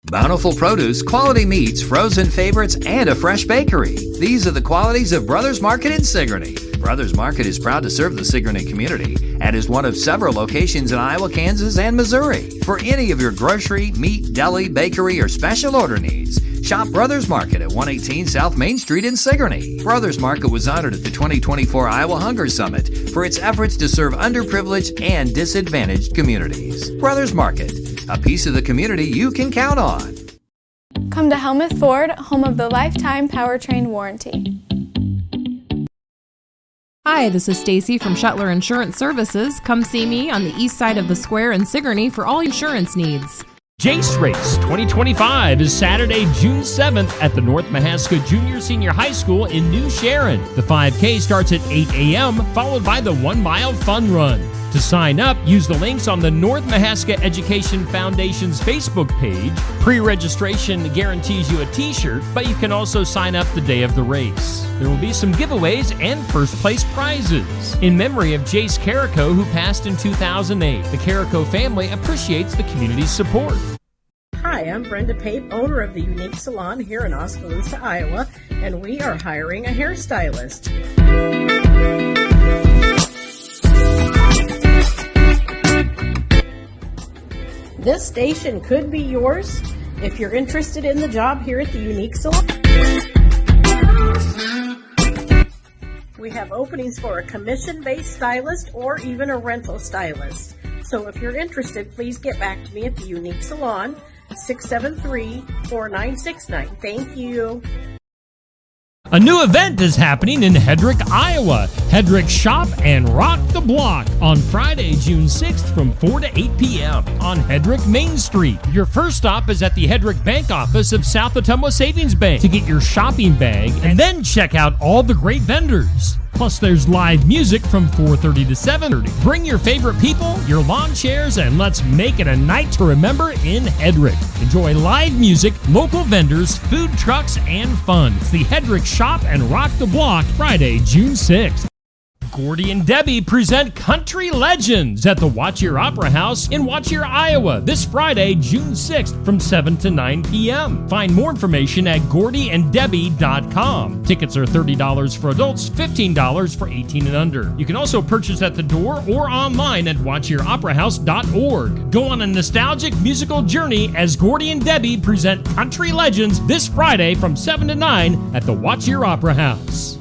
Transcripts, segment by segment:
Bountiful produce, quality meats, frozen favorites, and a fresh bakery. These are the qualities of Brothers Market in Sigourney. Brothers Market is proud to serve the Sigourney community and is one of several locations in Iowa, Kansas, and Missouri. For any of your grocery, meat, deli, bakery, or special order needs, shop Brothers Market at 118 South Main Street in Sigourney. Brothers Market was honored at the 2024 Iowa Hunger Summit for its efforts to serve underprivileged and disadvantaged communities. Brothers Market, a piece of the community you can count on. Come to Helmuth Ford, home of the lifetime powertrain warranty. Hi, this is Stacy from Shuttler Insurance Services. Come see me on the east side of the square in Sigourney for all insurance needs. Jace Race 2025 is Saturday, June 7th at the North Mahaska Junior Senior High School in New Sharon. The 5K starts at 8 a.m., followed by the 1 mile fun run. To sign up, use the links on the North Mahaska Education Foundation's Facebook page. Pre-registration guarantees you a t-shirt, but you can also sign up the day of the race. There will be some giveaways and first-place prizes. In memory of Jace Carrico, who passed in 2008, the Carrico family appreciates the community's support. Hi, I'm Brenda Pape, owner of the Unique Salon here in Oskaloosa, Iowa, and we are hiring a hairstylist. This station could be yours if you're interested in the job here at the Unique Salon. We have openings for a commission-based stylist or even a rental stylist. So if you're interested, please get back to me at the Unique Salon, 673-4969. Thank you. A new event is happening in Hedrick, Iowa. Hedrick Shop and Rock the Block on Friday, June 6th from 4 to 8 p.m. on Hedrick Main Street. Your first stop is at the Hedrick Bank office of South Ottumwa Savings Bank to get your shopping bag and then check out all the great vendors. Plus, there's live music from 4:30 to 7:30. Bring your favorite people, your lawn chairs, and let's make it a night to remember in Hedrick. Enjoy live music, local vendors, food trucks, and fun. It's the Hedrick Shop and Rock the Block, Friday, June 6th. Gordy and Debbie present Country Legends at the Cheer Opera House in Cheer, Iowa, this Friday, June 6th from 7 to 9 p.m. Find more information at gordyanddebbie.com. Tickets are $30 for adults, $15 for 18 and under. You can also purchase at the door or online at watcheroperahouse.org. Go on a nostalgic musical journey as Gordy and Debbie present Country Legends this Friday from 7 to 9 at the Cheer Opera House.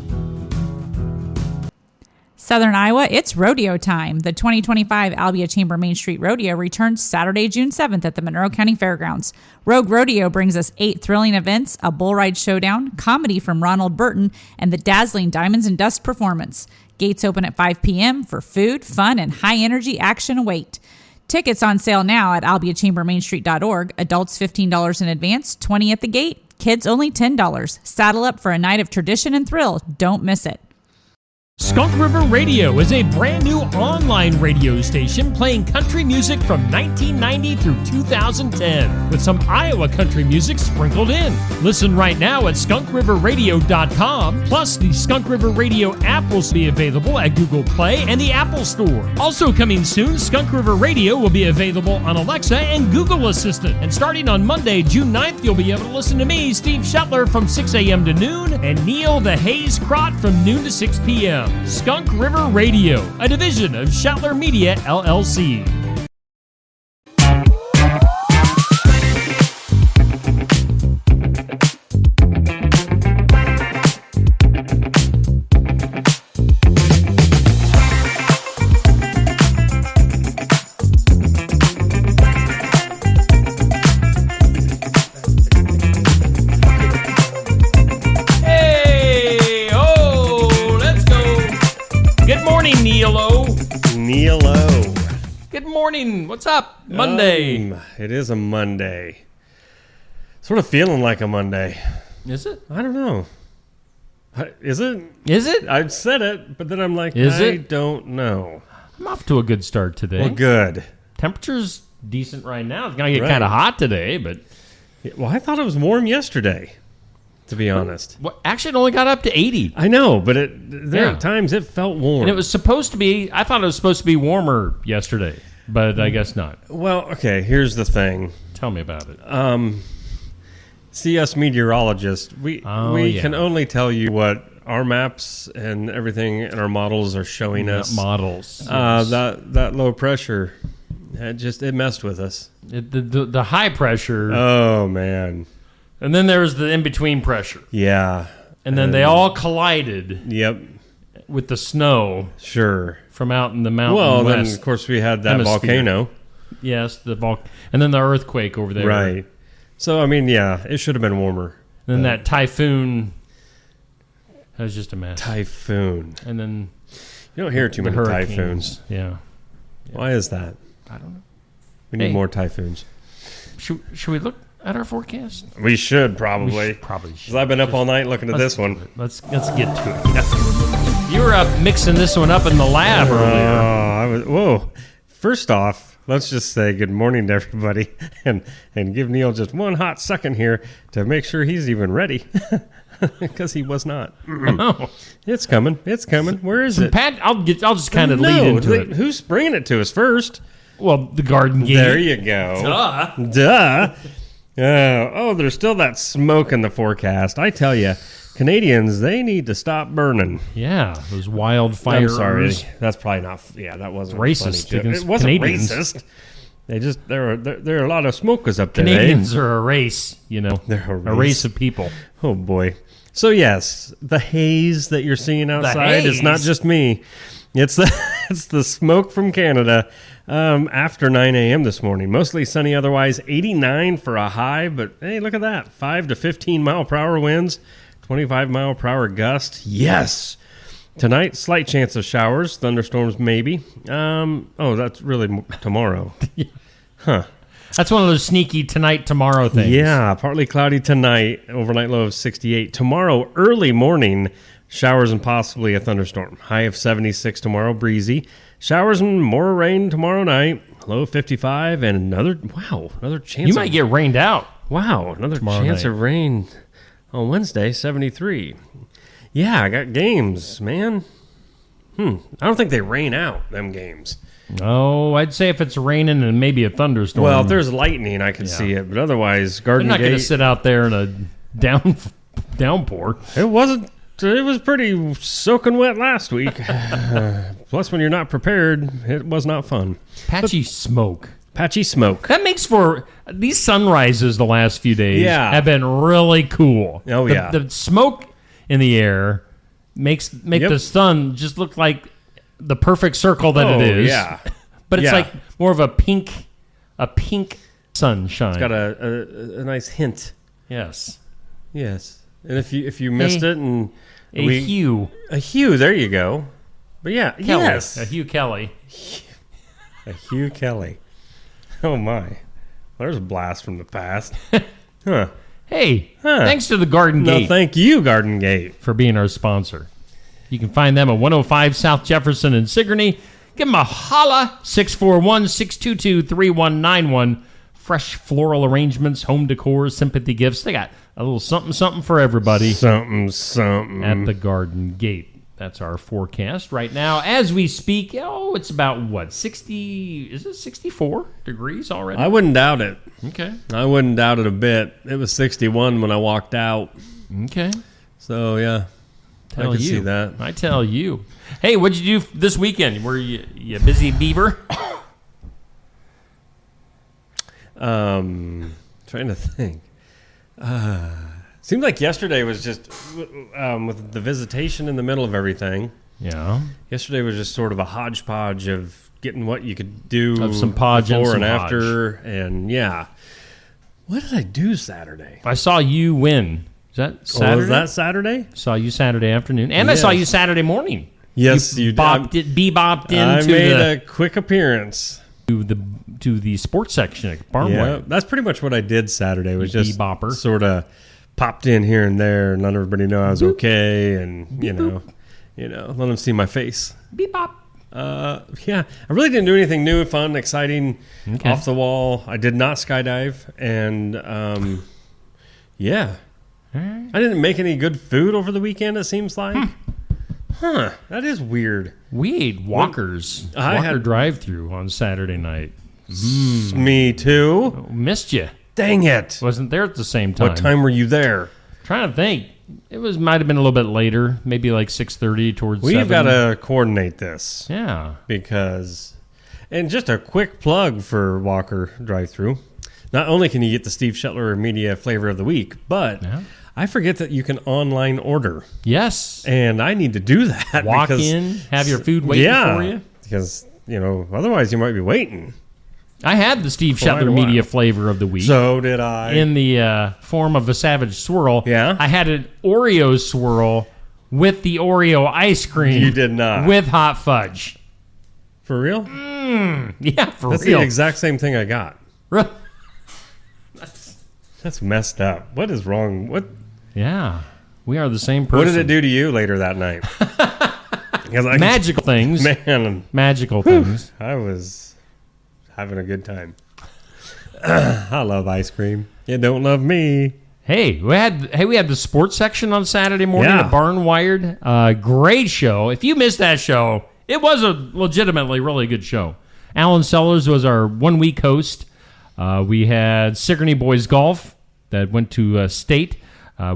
Southern Iowa, it's rodeo time. The 2025 Albia Chamber Main Street Rodeo returns Saturday, June 7th at the Monroe County Fairgrounds. Rogue Rodeo brings us 8 thrilling events, a bull ride showdown, comedy from Ronald Burton, and the dazzling Diamonds and Dust performance. Gates open at 5 p.m. for food, fun, and high-energy action await. Tickets on sale now at albiachambermainstreet.org. Adults $15 in advance, $20 at the gate. Kids only $10. Saddle up for a night of tradition and thrill. Don't miss it. Skunk River Radio is a brand new online radio station playing country music from 1990 through 2010 with some Iowa country music sprinkled in. Listen right now at skunkriverradio.com. Plus, the Skunk River Radio app will be available at Google Play and the Apple Store. Also coming soon, Skunk River Radio will be available on Alexa and Google Assistant. And starting on Monday, June 9th, you'll be able to listen to me, Steve Shetler, from 6 a.m. to noon, and Neil the Hayes Crott from noon to 6 p.m. Skunk River Radio, a division of Shetler Media, LLC. What's up? Monday. It is a Monday. Sort of feeling like a Monday. Is it? I don't know. Is it? Is it? I've said it, but then I'm like, I don't know. I'm off to a good start today. Well, good. Temperature's decent right now. It's going to get kind of hot today, but... Well, I thought it was warm yesterday, to be honest. Well, actually, it only got up to 80. I know, but at times it felt warm. And it was supposed to be... I thought it was supposed to be warmer yesterday. But I guess not. Well, okay, here's the thing. Tell me about it. See, us meteorologists, we yeah. can only tell you what our maps and everything and our models are showing us. Models. Yes. That low pressure, it messed with us. The high pressure. Oh, man. And then there was the in-between pressure. Yeah. And then they all collided. Yep. With the snow. Sure. From out in the mountain Well, west. then, of course, we had that hemisphere. volcano. Yes, and then the earthquake over there. Right. So, I mean, yeah, it should have been warmer. And then that typhoon. That was just a mess. Typhoon. And then you don't hear too many typhoons. Yeah. Why is that? I don't know. We need more typhoons. Should we look at our forecast? We should probably. Probably should. Because I've been up all night looking at this one. Let's get to it. You were up mixing this one up in the lab earlier. Whoa. First off, let's just say good morning to everybody and give Neil just one hot second here to make sure he's even ready. Because he was not. Oh. It's coming. It's coming. Where is it? Pat, I'll just kind of lead into it. Who's bringing it to us first? Well, the Garden Gate. There you go. Duh. Oh, there's still that smoke in the forecast. I tell you, Canadians, they need to stop burning. Yeah, those wildfires. I'm sorry. That's probably not. Yeah, that wasn't racist funny. against It wasn't Canadians. racist. They just there are a lot of smokers up there. Canadians are a race, you know. They're a race of people. Oh boy. So yes, the haze that you're seeing outside is not just me. It's the smoke from Canada. After 9 a.m. this morning, mostly sunny. Otherwise, 89 for a high. But hey, look at that: 5 to 15 mile per hour winds, 25 mile per hour gust. Yes. Tonight, slight chance of showers, thunderstorms maybe. That's really tomorrow. Huh. That's one of those sneaky tonight, tomorrow things. Yeah, partly cloudy tonight, overnight low of 68. Tomorrow, early morning, showers and possibly a thunderstorm. High of 76 tomorrow, breezy. Showers and more rain tomorrow night, low of 55, and another chance. You might get rained out. Wow, another chance of rain on Wednesday, 73. Yeah, I got games, man. I don't think they rain out, them games. Oh, I'd say if it's raining and maybe a thunderstorm. Well, if there's lightning, I could see it. But otherwise, Garden Gate... They're not going to Gate... sit out there in a downpour. It wasn't... It was pretty soaking wet last week. Plus, when you're not prepared, it was not fun. Patchy smoke. That makes for... These sunrises the last few days have been really cool. Oh, yeah. The smoke in the air make the sun just look like the perfect circle that it is. Yeah. But it's like more of a pink sunshine. It's got a nice hint. Yes. Yes. And if you missed it and a hue. There you go. But yeah, Kelly. yes. A Hugh Kelly. A Hugh Kelly. Oh my. Well, there's a blast from the past. Huh. Hey, thanks to the Garden Gate. No, thank you, Garden Gate, for being our sponsor. You can find them at 105 South Jefferson in Sigourney. Give them a holla, 641-622-3191. Fresh floral arrangements, home decor, sympathy gifts. They got a little something for everybody. Something. At the Garden Gate. That's our forecast right now. As we speak, it's about, 60, is it 64 degrees already? I wouldn't doubt it. Okay. I wouldn't doubt it a bit. It was 61 when I walked out. Okay. So, yeah. I can see that. I tell you. Hey, what'd you do this weekend? Were you busy, Beaver? Trying to think. Seemed like yesterday was just with the visitation in the middle of everything. Yeah. Yesterday was just sort of a hodgepodge of getting what you could do of some podge before and after, and yeah. What did I do Saturday? I saw you win. Is that Saturday? Oh, was that Saturday? Saw you Saturday afternoon, and I saw you Saturday morning. Yes, you bebopped into I made a quick appearance to the sports section at Barnway. Yeah, that's pretty much what I did Saturday. Was just bebopper. Sort of popped in here and there, and let everybody know I was okay, and you know, let them see my face. Bebop. Yeah, I really didn't do anything new, fun, exciting, off the wall. I did not skydive, and yeah, I didn't make any good food over the weekend. It seems like, that is weird. We ate Walker's Walker drive-through on Saturday night. Me too. Missed you. Dang it. Wasn't there at the same time. What time were you there? Trying to think. It might have been a little bit later, maybe like 6:30 towards 7. We've got to coordinate this. Yeah. Because, and just a quick plug for Walker Drive-Thru. Not only can you get the Steve Shetler Media Flavor of the Week, but I forget that you can online order. Yes. And I need to do that. Walk in, have your food waiting for you. Because, otherwise you might be waiting. I had the Steve Shetler Media Flavor of the Week. So did I. In the form of a Savage Swirl. Yeah? I had an Oreo swirl with the Oreo ice cream. You did not. With hot fudge. For real? Yeah, for That's real. the exact same thing I got. Really? That's messed up. What is wrong? What? Yeah. We are the same person. What did it do to you later that night? Magical things. Man. Magical things. I was having a good time. I love ice cream. You don't love me. Hey, we had the sports section on Saturday morning at Barn Wired. Great show. If you missed that show, it was a legitimately really good show. Alan Sellers was our 1 week host. We had Sigourney Boys Golf that went to state.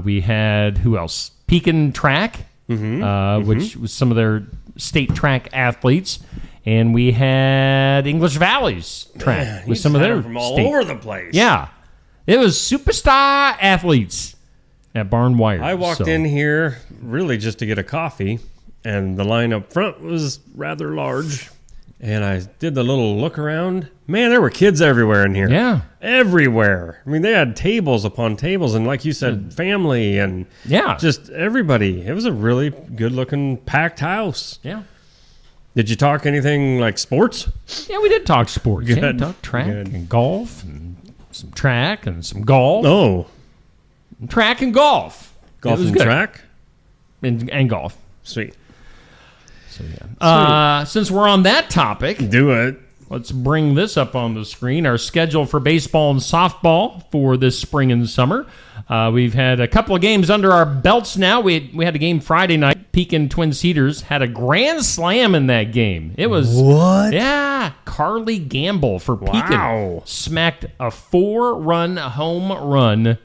We had, who else? Pekin Track, which was some of their state track athletes. And we had English Valley's track with some of their from all state. over the place. Yeah. It was superstar athletes at Barn Wired. I walked in here really just to get a coffee, and the line up front was rather large. And I did the little look around. Man, there were kids everywhere in here. Yeah. Everywhere. I mean, they had tables upon tables, and like you said, family, and just everybody. It was a really good-looking, packed house. Yeah. Did you talk anything like sports? Yeah, we did talk sports. Good. Yeah, we talked track and golf, and some track and some golf. Oh. Track and golf. Golf and track? And golf. Sweet. So, yeah. Since we're on that topic, do it. Let's bring this up on the screen. Our schedule for baseball and softball for this spring and summer. We've had a couple of games under our belts now. We had a game Friday night. Pekin Twin Cedars had a grand slam in that game. It was what? Yeah, Carly Gamble for Pekin smacked a 4-run home run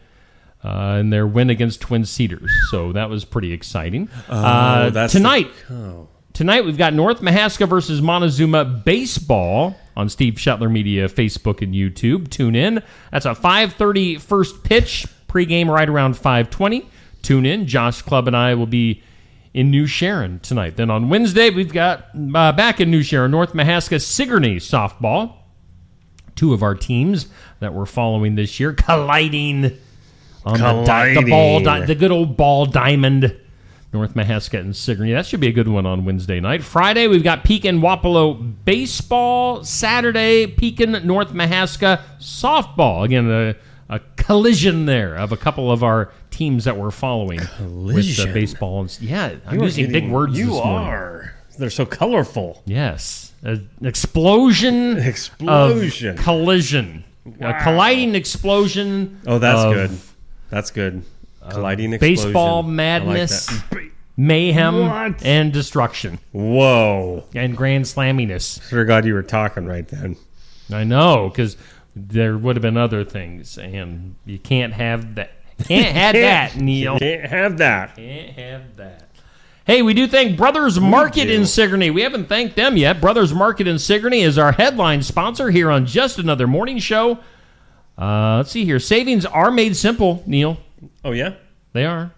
in their win against Twin Cedars. So that was pretty exciting. Tonight we've got North Mahaska versus Montezuma baseball on Steve Shetler Media Facebook and YouTube. Tune in. That's a 5:30 first pitch. Pregame right around 5:20. Tune in. Josh Clubb and I will be in New Sharon tonight. Then on Wednesday we've got back in New Sharon North Mahaska Sigourney softball. Two of our teams that we're following this year colliding on the good old ball diamond. North Mahaska and Sigourney. That should be a good one on Wednesday night. Friday, we've got Pekin Wapello baseball. Saturday, Pekin North Mahaska softball. Again, a collision there of a couple of our teams that we're following with the baseball. I'm using big words this morning. You are. They're so colorful. Yes. An explosion. Of collision. Wow. A colliding explosion. Oh, that's good. That's good. Colliding explosion. Baseball madness, mayhem, and destruction. Whoa. And grand slamminess. Forgot you were talking right then. I know, because there would have been other things, and you can't have that. Can't have that, Neil. Can't have that. Can't have that. Hey, we do thank Brothers Market in Sigourney. We haven't thanked them yet. Brothers Market in Sigourney is our headline sponsor here on Just Another Morning Show. Let's see here. Savings are made simple, Neil. Oh, yeah? They are.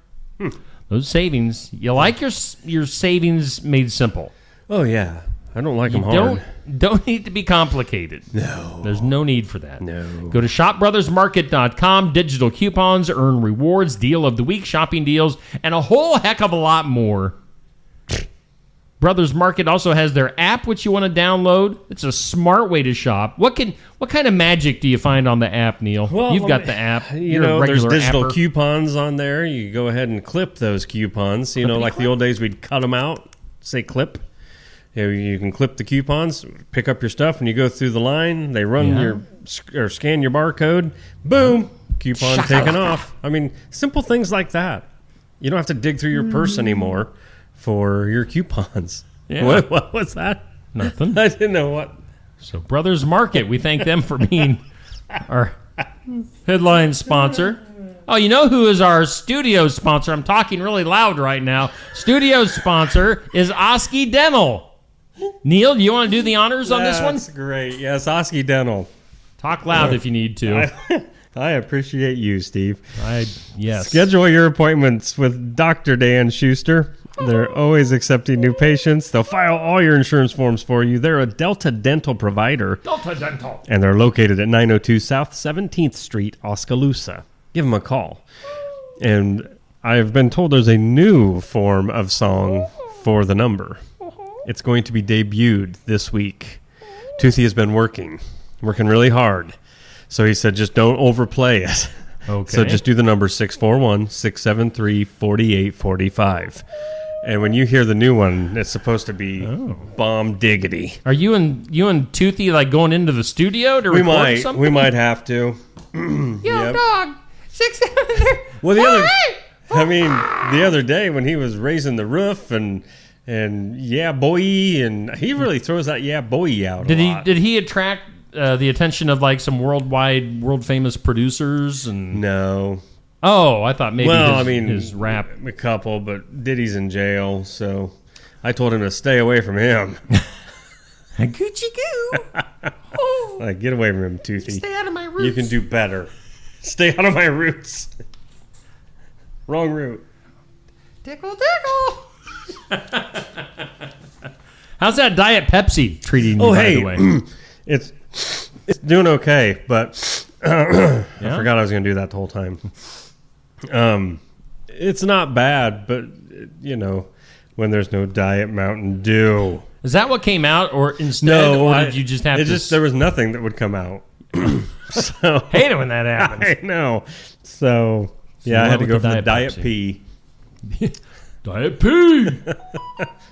Those savings. You like your savings made simple. Oh, yeah. I don't like them hard. Don't need to be complicated. No. There's no need for that. No. Go to shopbrothersmarket.com. Digital coupons, earn rewards, deal of the week, shopping deals, and a whole heck of a lot more. Brothers Market also has their app, which you want to download. It's a smart way to shop. What kind of magic do you find on the app, Neil? Well, You've got the app. There's digital coupons on there. You go ahead and clip those coupons. Like the old days, we'd cut them out, say clip. You can clip the coupons, pick up your stuff, and you go through the line. They run or scan your barcode. Boom, coupon taken off. I mean, simple things like that. You don't have to dig through your purse anymore for your coupons. Yeah. What was that? Nothing. I didn't know what. So Brothers Market, we thank them for being our Headline sponsor. Oh, you know who is our studio sponsor? I'm talking really loud right now. Studio sponsor is Oski Dental. Neil, do you want to do the honors on this one? That's great. Yes, Oski Dental. Talk loud if you need to. I appreciate you, Steve. Yes. Schedule your appointments with Dr. Dan Schuster. They're always accepting new patients. They'll file all your insurance forms for you. They're a Delta Dental provider. Delta Dental. And they're located at 902 South 17th Street, Oskaloosa. Give them a call. And I've been told there's a new form of song for the number. It's going to be debuted this week. Toothy has been working really hard. So he said, just don't overplay it. Okay. So just do the number 641-673-4845. And when you hear the new one, it's supposed to be bomb diggity. Are you and Toothy like going into the studio to record something? We might have to. Yo, dog. 6 Well, the other day when he was raising the roof and yeah boy, and he really throws that yeah boy out. Did he attract the attention of like some world famous producers? And no. Oh, I thought maybe his rap. A couple, but Diddy's in jail, so I told him to stay away from him. Gucci goo. Like, get away from him, Toothy. Stay out of my roots. You can do better. Stay out of my roots. Wrong route. Tickle, tickle. How's that Diet Pepsi treating you, by the way? It's doing okay, but I forgot I was going to do that the whole time. It's not bad, but, when there's no Diet Mountain Dew. Is that what came out, or instead, did you just have to... There was nothing that would come out. So hate it when that happens. I know. So I had to go for the Diet P. Diet P.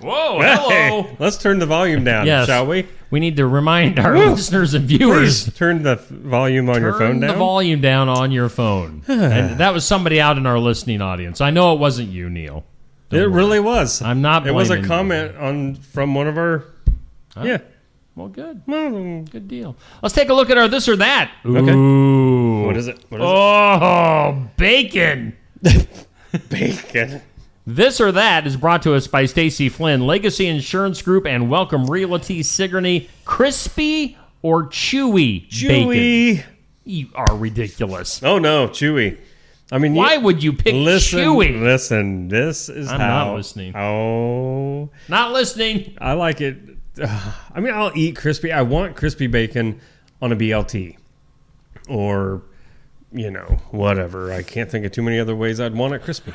Whoa, hello. Hey, let's turn the volume down, shall we? We need to remind our listeners and viewers. Please turn the volume on your phone down. Turn the volume down on your phone. And that was somebody out in our listening audience. I know it wasn't you, Neil. It really was. I'm not blaming It was a comment from one of our... Yeah. Well, good. Good deal. Let's take a look at our this or that. Okay. Ooh. What is it? Bacon. Bacon. This or that is brought to us by Stacy Flynn, Legacy Insurance Group, and Welcome Realty Sigourney. Crispy or chewy bacon? You are ridiculous. Oh, no. Chewy. I mean, why would you pick chewy? Listen, this is I'm not listening. Oh. Not listening. I like it. I mean, I'll eat crispy. I want crispy bacon on a BLT or, whatever. I can't think of too many other ways I'd want it crispy.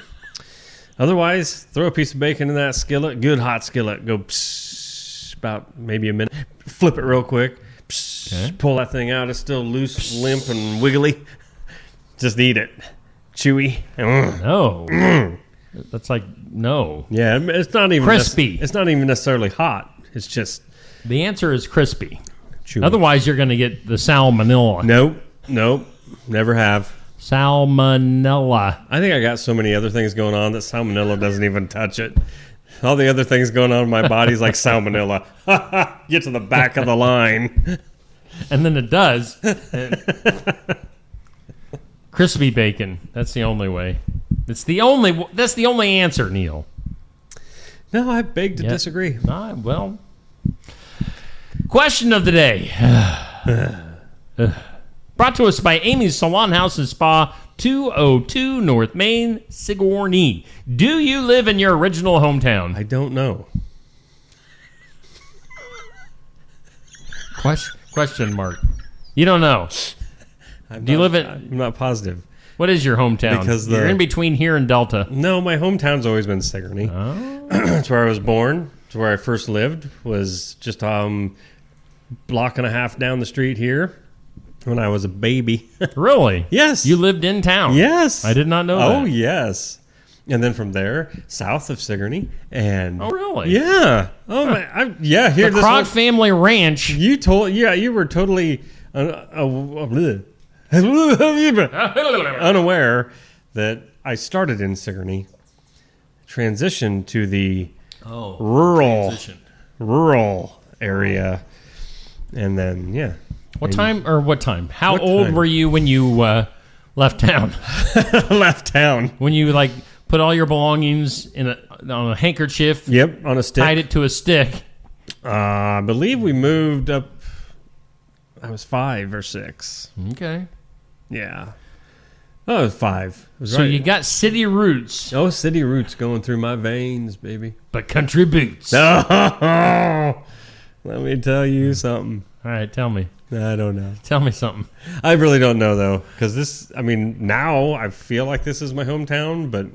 Otherwise, throw a piece of bacon in that skillet, good hot skillet. Go about maybe a minute. Flip it real quick. Pull that thing out. It's still loose, limp, and wiggly. Just eat it. Chewy. No. That's like, no. Yeah, it's not even crispy. It's not even necessarily hot. It's just... The answer is crispy. Chewy. Otherwise, you're going to get the salmonella. Nope. Never have. Salmonella. I think I got so many other things going on that salmonella doesn't even touch it. All the other things going on in my body's like salmonella. Get to the back of the line. And then it does. Crispy bacon. That's the only way. That's the only answer, Neil. No, I beg to disagree. Well, question of the day. Brought to us by Amy's Salon House and Spa, 202 North Main, Sigourney. Do you live in your original hometown? I don't know. Question mark. You don't know. I'm not positive. What is your hometown? Because you're in between here and Delta. No, my hometown's always been Sigourney. Oh. It's where I was born. It's where I first lived. Was just block and a half down the street here when I was a baby. Really? Yes. You lived in town? Yes. I did not know that. Oh, yes. And then from there, south of Sigourney, and oh, really? Yeah. Oh my. Here the Croc Family Ranch. You were totally unaware that I started in Sigourney, transitioned to the rural area, and then What time? How What old time? were you when you left town? Left town. When you like put all your belongings on a handkerchief? Yep, on a stick. Tied it to a stick. I believe we moved up. I was 5 or 6. Okay. Yeah. Oh, it was 5. It was So you got city roots. Oh, city roots going through my veins, baby. But country boots. Oh, let me tell you something. All right, tell me. I don't know. Tell me something. I really don't know, though, because now I feel like this is my hometown, but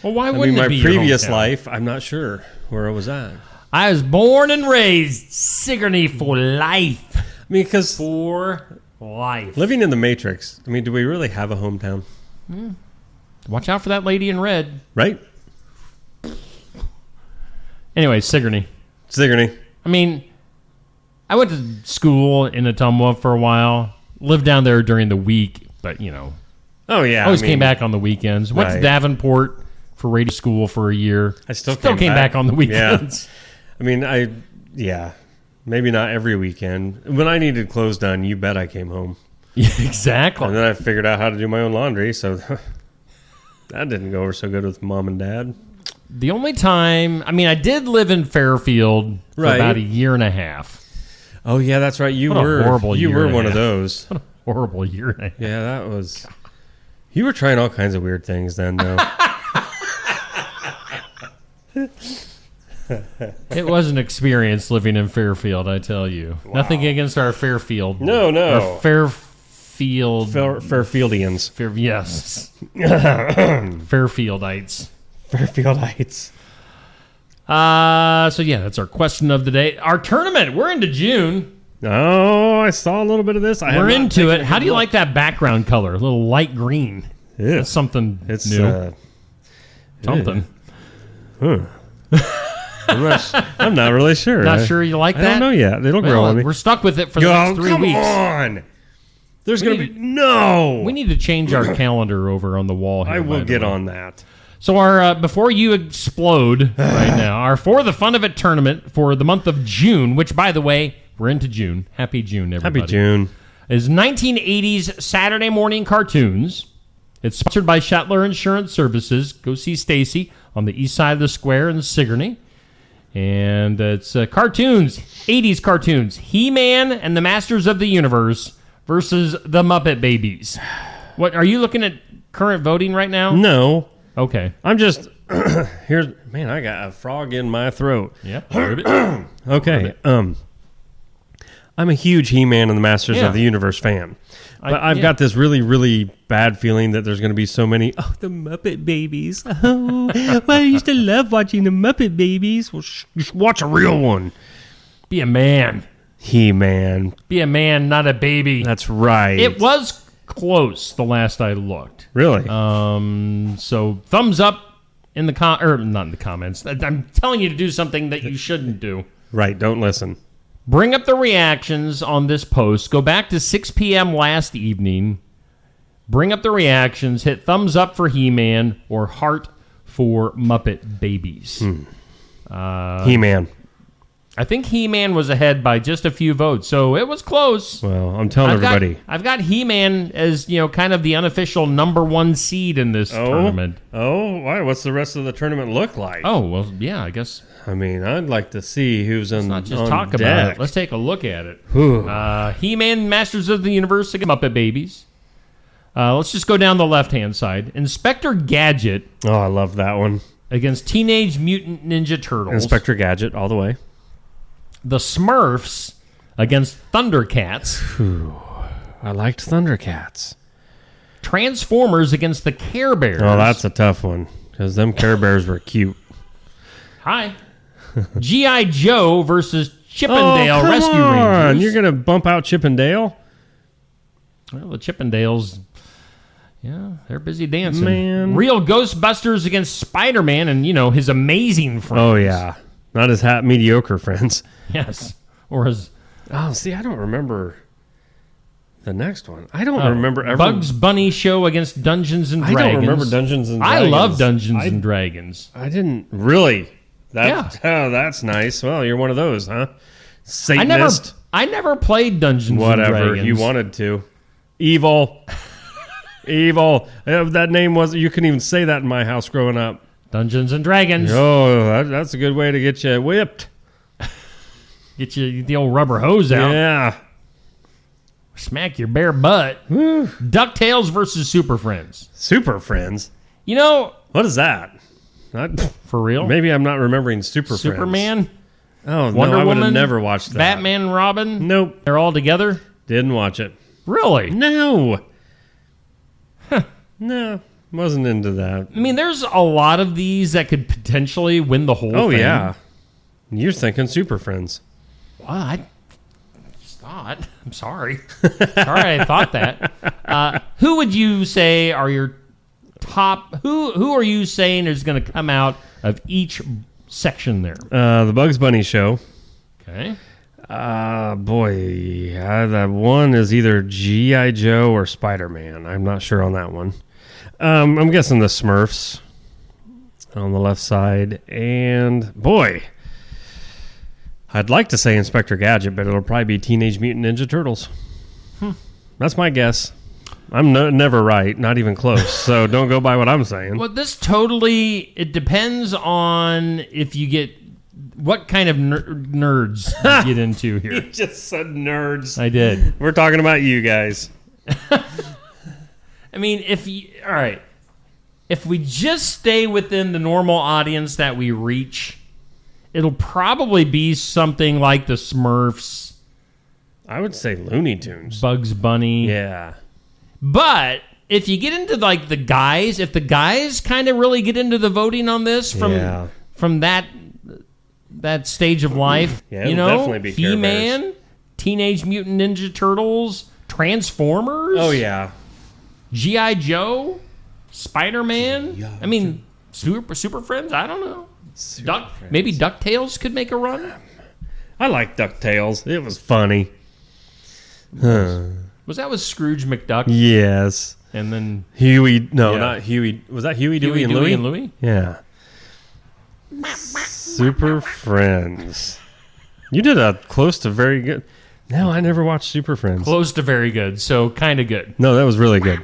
Well, why wouldn't my it be your previous hometown? life, I'm not sure where I was at. I was born and raised Sigourney for life. Because For life. living in the Matrix, do we really have a hometown? Watch out for that lady in red. Right? Anyway, Sigourney. Sigourney. I went to school in Ottumwa for a while. Lived down there during the week, but, Oh, yeah. always came back on the weekends. Went to Right. Davenport for radio school for a year. I still came back on the weekends. Yeah. Maybe not every weekend. When I needed clothes done, you bet I came home. Yeah, exactly. And then I figured out how to do my own laundry, so that didn't go over so good with mom and dad. The only time, I did live in Fairfield for Right. about a year and a half. Oh, yeah, that's right. You What a were horrible you year were and a one of half. those. What a horrible year and a half. Yeah, that was... You were trying all kinds of weird things then, though. It was an experience living in Fairfield, I tell you. Wow. Nothing against our Fairfield. No. Our Fairfield. Fairfieldians. Yes. Fairfieldites. Fairfieldites. So yeah, that's our question of the day. Our tournament, we're into June. Oh, I saw a little bit of this. We're into it. How do you like that background color? A little light green. Yeah. That's something It's new. Something. I'm not really sure. Not sure you like I that? don't know yet. It'll grow on me. We're stuck with it for the next 3 weeks. Come on. There's We going to need be... No. We need to change our calendar over on the wall here. I will by the get way. on that. So our before you explode right now, our For the Fun of It tournament for the month of June, which, by the way, we're into June. Happy June, everybody. Happy June. Is 1980s Saturday morning cartoons. It's sponsored by Shetler Insurance Services. Go see Stacy on the east side of the square in Sigourney. And it's cartoons, 80s cartoons. He-Man and the Masters of the Universe versus the Muppet Babies. What, are you looking at current voting right now? No. Okay. I'm just... Man, I got a frog in my throat. Yeah. Okay. I'm a huge He-Man and the Masters Yeah. of the Universe fan. But I've yeah. got this really, really bad feeling that there's going to be so many, the Muppet Babies. Oh, well, I used to love watching the Muppet Babies. Well, just watch a real one. Be a man. He-Man. Be a man, not a baby. That's right. It was close the last I looked. Really? So thumbs up in the not in the comments. I'm telling you to do something that you shouldn't do. Right, don't listen. Bring up the reactions on this post. Go back to 6 p.m. last evening. Bring up the reactions. Hit thumbs up for He-Man or heart for Muppet Babies. He-Man. I think He-Man was ahead by just a few votes, so it was close. Well, I'm telling everybody. I've got He-Man as, kind of the unofficial number one seed in this tournament. Oh, why? What's the rest of the tournament look like? Oh, well, yeah, I guess. I'd like to see who's on Let's not just on talk deck. about it. Let's take a look at it. He-Man, Masters of the Universe against Muppet Babies. Let's just go down the left-hand side. Inspector Gadget Oh, I love that one. against Teenage Mutant Ninja Turtles. Inspector Gadget, all the way. The Smurfs against Thundercats. I liked Thundercats. Transformers against the Care Bears. Oh, that's a tough one, because them Care Bears were cute. Hi. G.I. Joe versus Chippendale come Rescue on. Rangers. You're going to bump out Chippendale? Well, the Chippendales, they're busy dancing. Man. Real Ghostbusters against Spider-Man and, his amazing friends. Oh, yeah. Not his mediocre friends. Yes. Or his... Oh, see, I don't remember the next one. I don't remember ever... Bugs Bunny show against Dungeons and Dragons. I don't remember Dungeons and Dragons. I love Dungeons and Dragons. I didn't... Really? Yeah. Oh, that's nice. Well, you're one of those, huh? Satanist. I never played Dungeons and Whatever. Dragons. You wanted to. Evil. Evil. That name wasn't... You couldn't even say that in my house growing up. Dungeons and Dragons. Oh, that's a good way to get you whipped. Get you the old rubber hose out. Yeah. Smack your bare butt. DuckTales versus Super Friends. Super Friends? You know... What is that? For real? Maybe I'm not remembering Superman. Superman? Oh, Wonder no, I would have Woman? never watched that. Batman and Robin? Nope. They're all together? Didn't watch it. Really? No. No, wasn't into that. I mean, there's a lot of these that could potentially win the whole thing. Oh, yeah. You're thinking Super Friends. Well, I just thought. I'm sorry. Sorry I thought that. Who would you say are your top... Who are you saying is going to come out of each section there? The Bugs Bunny Show. Okay. Boy, that one is either G.I. Joe or Spider-Man. I'm not sure on that one. I'm guessing the Smurfs on the left side. And, boy, I'd like to say Inspector Gadget, but it'll probably be Teenage Mutant Ninja Turtles. That's my guess. I'm never right, not even close, so don't go by what I'm saying. Well, this totally... It depends on if you get... What kind of nerds you get into here? You just said nerds. I did. We're talking about you guys. I mean, all right. If we just stay within the normal audience that we reach, it'll probably be something like the Smurfs. I would say Looney Tunes. Bugs Bunny. Yeah. But if you get into like the guys, if the guys kind of really get into the voting on this from that stage of life, yeah, it'll definitely be Care He-Man, Bears. Teenage Mutant Ninja Turtles, Transformers. Oh yeah, G.I. Joe, Spider-Man. I mean, Super Friends. I don't know. Maybe DuckTales could make a run. I like DuckTales. It was funny. Was that with Scrooge McDuck? Yes. And then Huey. No, not Huey. Was that Huey, Dewey, and Louie? and Louie? Yeah. Super Friends. You did a close to very good. No, I never watched Super Friends. Close to very good, so kind of good. No, that was really good.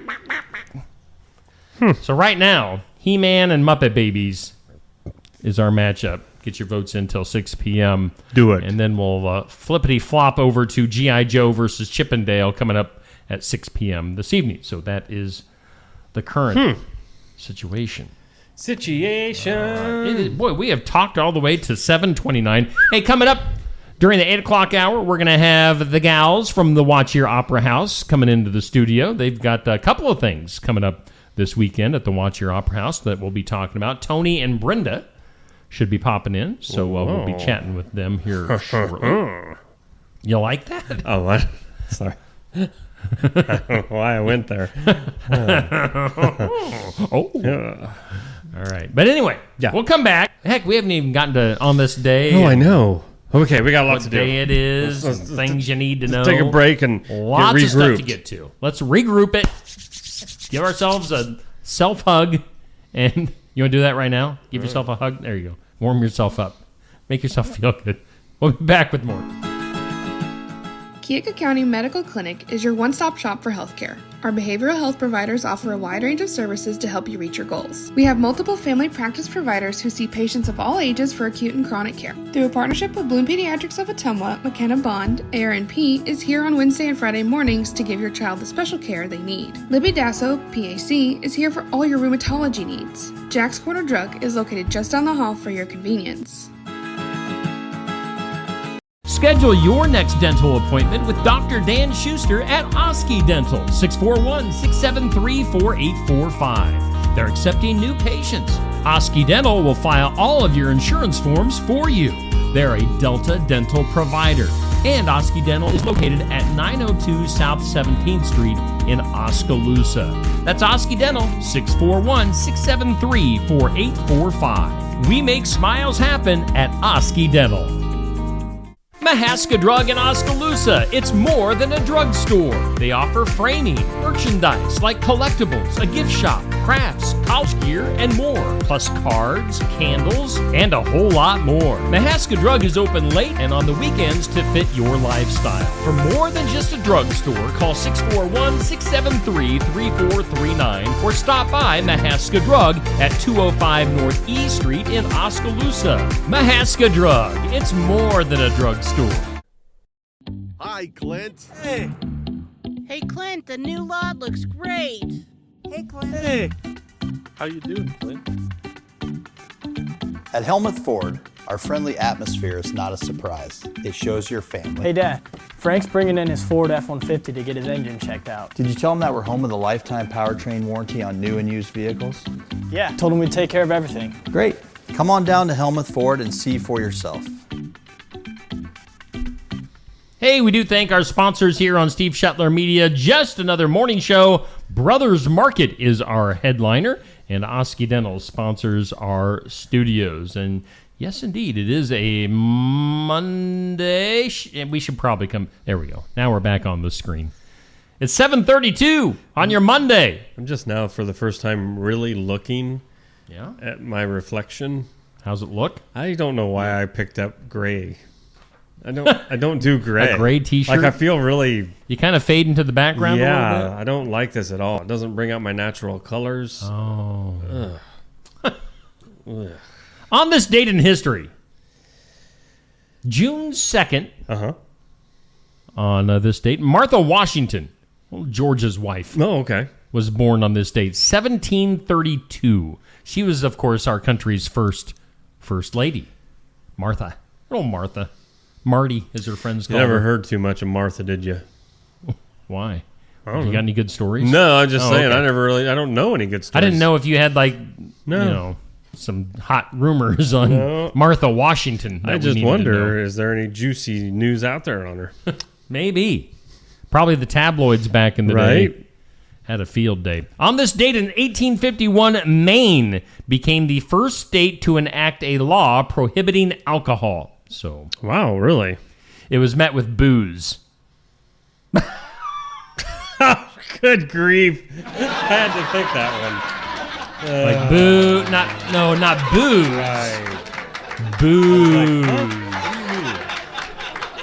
So right now, He-Man and Muppet Babies is our matchup. Get your votes in until 6 p.m. Do it. And then we'll flippity-flop over to G.I. Joe versus Chippendale coming up at 6 p.m. this evening. So that is the current situation. Boy, we have talked all the way to 7:29. Hey, coming up during the 8 o'clock hour, we're going to have the gals from the Cheer Opera House coming into the studio. They've got a couple of things coming up this weekend at the Cheer Opera House that we'll be talking about. Tony and Brenda should be popping in, so we'll be chatting with them here shortly. You like that? Oh, what? Sorry. I don't know why I went there. All right. But anyway, we'll come back. Heck, we haven't even gotten to on this day. Oh, I know. Okay, we got lots to do. What day it is, things you need to know. Take a break and lots get regrouped. of stuff to get to. Let's regroup it. Give ourselves a self-hug. And you want to do that right now? Give yourself a hug. There you go. Warm yourself up. Make yourself feel good. We'll be back with more. Keokuk County Medical Clinic is your one-stop shop for healthcare. Our behavioral health providers offer a wide range of services to help you reach your goals. We have multiple family practice providers who see patients of all ages for acute and chronic care. Through a partnership with Bloom Pediatrics of Ottumwa, McKenna Bond, ARNP is here on Wednesday and Friday mornings to give your child the special care they need. Libby Dasso, PAC, is here for all your rheumatology needs. Jack's Corner Drug is located just down the hall for your convenience. Schedule your next dental appointment with Dr. Dan Schuster at Oski Dental, 641-673-4845. They're accepting new patients. Oski Dental will file all of your insurance forms for you. They're a Delta dental provider. And Oski Dental is located at 902 South 17th Street in Oskaloosa. That's Oski Dental, 641-673-4845. We make smiles happen at Oski Dental. Mahaska Drug in Oskaloosa. It's more than a drugstore. They offer framing, merchandise like collectibles, a gift shop, crafts, college gear, and more, plus cards, candles, and a whole lot more. Mahaska Drug is open late and on the weekends to fit your lifestyle. For more than just a drugstore, call 641-673-3439 or stop by Mahaska Drug at 205 North E Street in Oskaloosa. Mahaska Drug, it's more than a drugstore. Hi, Clint. Hey. Hey, Clint, the new lot looks great. Hey, Clint. Hey. How you doing, Clint? At Helmuth Ford, our friendly atmosphere is not a surprise. It shows your family. Hey, Dad. Frank's bringing in his Ford F-150 to get his engine checked out. Did you tell him that we're home with a lifetime powertrain warranty on new and used vehicles? Yeah, told him we'd take care of everything. Great. Come on down to Helmuth Ford and see for yourself. Hey, we do thank our sponsors here on Steve Shetler Media. Just another morning show. Brothers Market is our headliner, and Oski Dental sponsors our studios. And yes, indeed, it is a Monday. We should probably come. There we go. Now we're back on the screen. It's 7:32 on your Monday. I'm just now, for the first time, really looking at my reflection. How's it look? I don't know why I picked up gray. I don't do gray. A gray T-shirt? Like, I feel really... You kind of fade into the background a little bit? Yeah, I don't like this at all. It doesn't bring out my natural colors. Oh. On this date in history, June 2nd, on this date, Martha Washington, George's wife, was born on this date, 1732. She was, of course, our country's first lady. Martha. Oh, Martha. Marty, as her friends call her. You never heard too much of Martha, did you? Why? I don't know. You got any good stories? No, I'm just saying. Okay. I don't know any good stories. I didn't know if you had, some hot rumors on Martha Washington. I just wonder, is there any juicy news out there on her? Maybe. Probably the tabloids back in the day had a field day. On this date in 1851, Maine became the first state to enact a law prohibiting alcohol. So, wow, really? It was met with boos. Good grief. I had to think that one. Like boo, not booze. Right. Boo.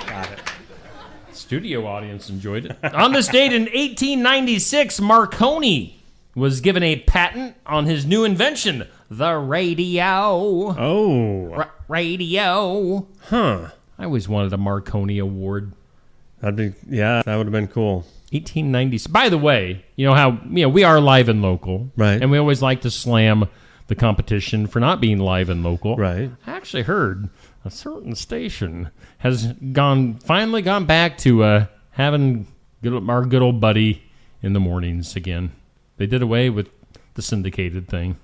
Got it. Studio audience enjoyed it. On this date in 1896, Marconi was given a patent on his new invention, the radio. Oh. Radio. Huh. I always wanted a Marconi award. That would have been cool. 1890. By the way, you know how we are live and local, right? And we always like to slam the competition for not being live and local, right? I actually heard a certain station has finally gone back to having our good old buddy in the mornings again. They did away with the syndicated thing.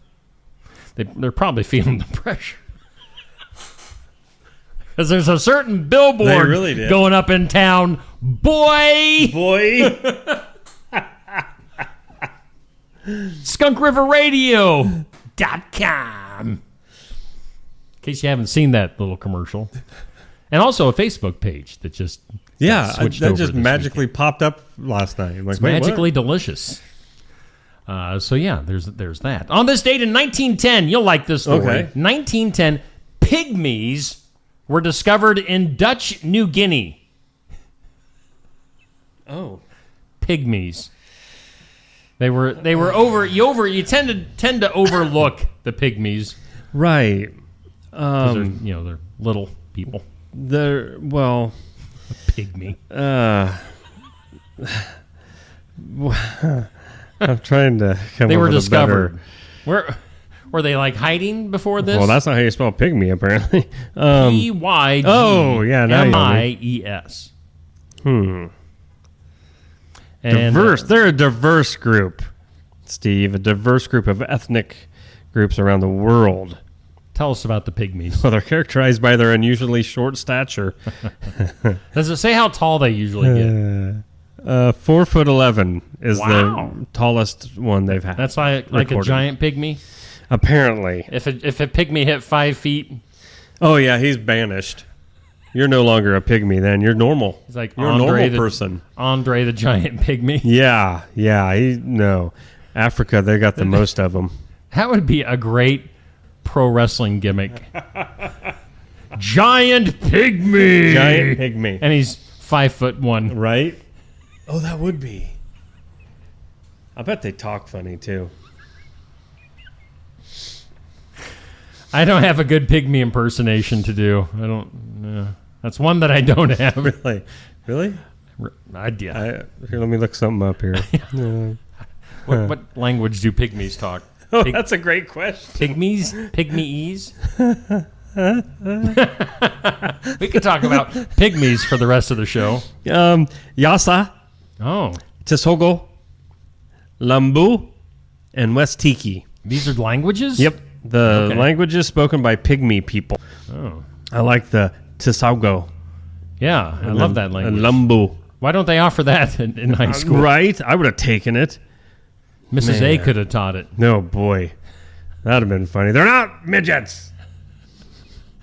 They're probably feeling the pressure. Because there's a certain billboard going up in town. Boy! SkunkRiverRadio.com. In case you haven't seen that little commercial. And also a Facebook page that just switched over that just magically popped up last night. It's magically delicious. There's that. On this date in 1910, you'll like this story. Okay. 1910, pygmies were discovered in Dutch New Guinea. Oh, pygmies. They were you tend to overlook the pygmies, right? They're little people. They're pygmy. I'm trying to come. They up were with discovered. Were they like hiding before this? Well, that's not how you spell pygmy, apparently. P-Y-G-M-I-E-S. Diverse. They're a diverse group, Steve. A diverse group of ethnic groups around the world. Tell us about the pygmies. Well, they're characterized by their unusually short stature. Does it say how tall they usually get? 4'11" is the tallest one they've had. That's like a giant pygmy? Apparently. If a pygmy hit 5 feet. Oh, yeah, he's banished. You're no longer a pygmy then. You're normal. He's like you're a normal person. Andre the giant pygmy. Yeah. No. Africa, they got the most of them. That would be a great pro wrestling gimmick. Giant pygmy. Giant pygmy. And he's 5'1". Right? Oh, that would be. I bet they talk funny, too. I don't have a good pygmy impersonation to do. I don't. That's one that I don't have. Really? Here, let me look something up here. What language do pygmies talk? Oh, that's a great question. Pygmies? Pygmies? We could talk about pygmies for the rest of the show. Yasa. Oh. Tisogo. Lambu. And West Tiki. These are languages? Yep. The languages spoken by pygmy people. Oh. I like the Tisogo. Yeah, I love that language. Lambu. Why don't they offer that in high school? Right? I would have taken it. Mrs. A could have taught it. No, boy. That would have been funny. They're not midgets.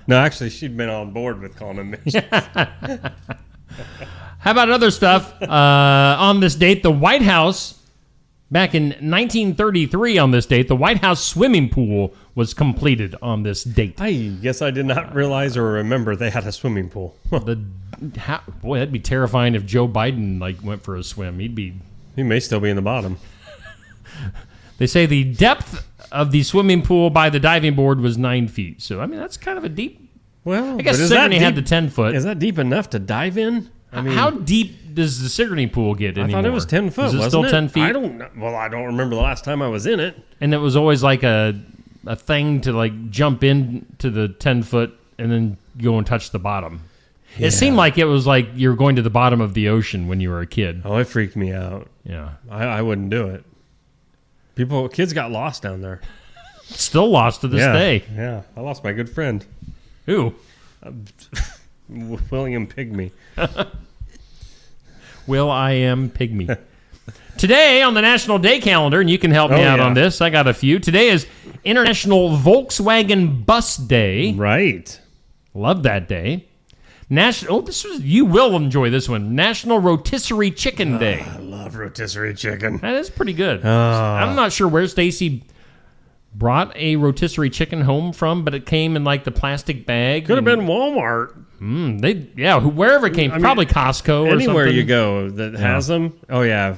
No, actually, she'd been on board with calling them midgets. How about other stuff? On this date, the White House, back in 1933 on this date, the White House swimming pool was completed on this date. I guess I did not realize or remember they had a swimming pool. Boy, that'd be terrifying if Joe Biden went for a swim. He may still be in the bottom. They say the depth of the swimming pool by the diving board was 9 feet. So, I mean, that's kind of a deep... Well, I guess Sigourney had the 10 foot. Is that deep enough to dive in? I mean, how deep does the Sigourney pool get anymore? I thought it was 10 foot, Is it still 10 feet? I don't know. Well, I don't remember the last time I was in it. And it was always like a thing to jump into the 10 foot and then go and touch the bottom. Yeah. It seemed like it was like you were going to the bottom of the ocean when you were a kid. Oh, it freaked me out. Yeah. I wouldn't do it. Kids got lost down there. Still lost to this day. Yeah, I lost my good friend. Who? William Pygmy. Will I am Pygmy. Today on the National Day calendar, and you can help me out on this, I got a few. Today is International Volkswagen Bus Day. Right. Love that day. You will enjoy this one. National Rotisserie Chicken Day. I love rotisserie chicken. That is pretty good. I'm not sure where Stacy brought a rotisserie chicken home from, but it came in the plastic bag. Could have been Walmart. Wherever it came, probably Costco or something. Anywhere you go that has them. Oh yeah,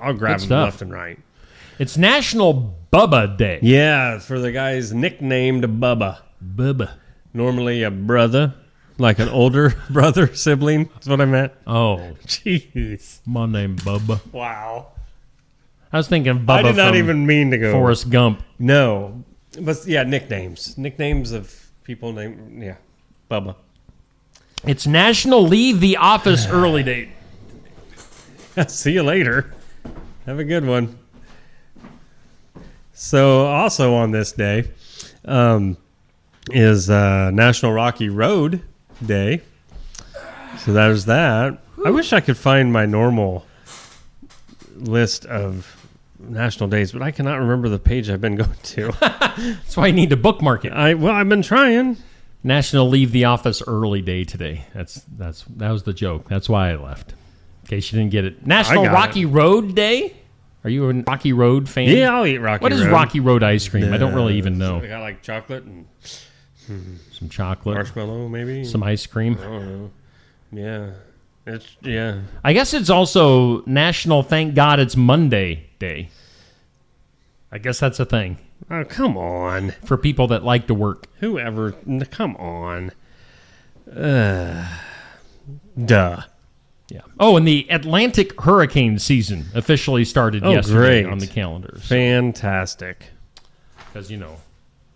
I'll grab them left and right. It's National Bubba Day. Yeah, for the guys nicknamed Bubba. Bubba. Normally a brother. Like an older brother, sibling. That's what I meant. Oh. Jeez. My name Bubba. Wow. I was thinking Bubba. I did not even mean to go. Forrest Gump. No. But yeah, nicknames. Nicknames of people named, Bubba. It's National Leave the Office Early Day. See you later. Have a good one. So also on this day is National Rocky Road Day. So there's that. I wish I could find my normal list of national days, but I cannot remember the page I've been going to. That's why you need to bookmark it. I've been trying. National Leave the Office Early Day today. That was the joke. That's why I left. In case you didn't get it. National Rocky Road Day. Are you a Rocky Road fan? Yeah, I'll eat Rocky Road. What is Rocky Road ice cream? I don't really even know. I got chocolate and some chocolate, marshmallow, maybe some ice cream. I don't know. I guess it's also National Thank God It's Monday Day. I guess that's a thing. Oh, come on. For people that like to work. Whoever, come on. Duh. Yeah. Oh, and the Atlantic hurricane season officially started yesterday on the calendar. Fantastic. Because,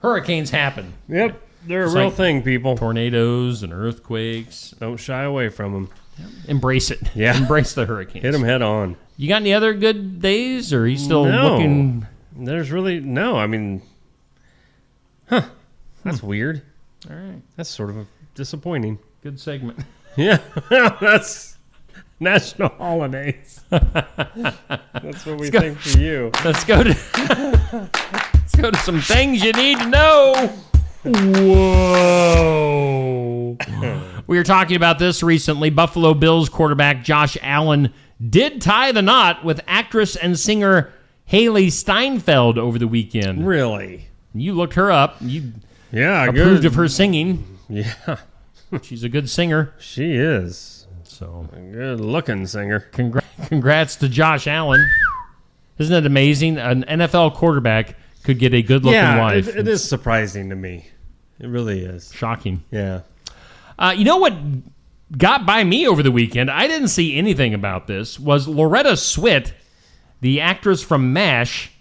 hurricanes happen. Yep. They're a real thing, people. Tornadoes and earthquakes. Don't shy away from them. Yep. Embrace it. Yeah. Embrace the hurricanes. Hit them head on. You got any other good days, or are you still looking? There's really no. I mean, that's weird. All right. That's sort of disappointing. Good segment. Yeah. That's national holidays. That's what we think for you. Let's go to some things you need to know. Whoa. We were talking about this recently. Buffalo Bills quarterback Josh Allen did tie the knot with actress and singer Haley Steinfeld over the weekend. Really? You looked her up. You approved good. of her singing. Yeah. She's a good singer. She is. So A good-looking singer. Congrats to Josh Allen. Isn't it amazing? An NFL quarterback could get a good-looking wife. It is surprising to me. It really is. Shocking. Yeah. You know what got by me over the weekend? I didn't see anything about this. Was Loretta Swit, the actress from MASH,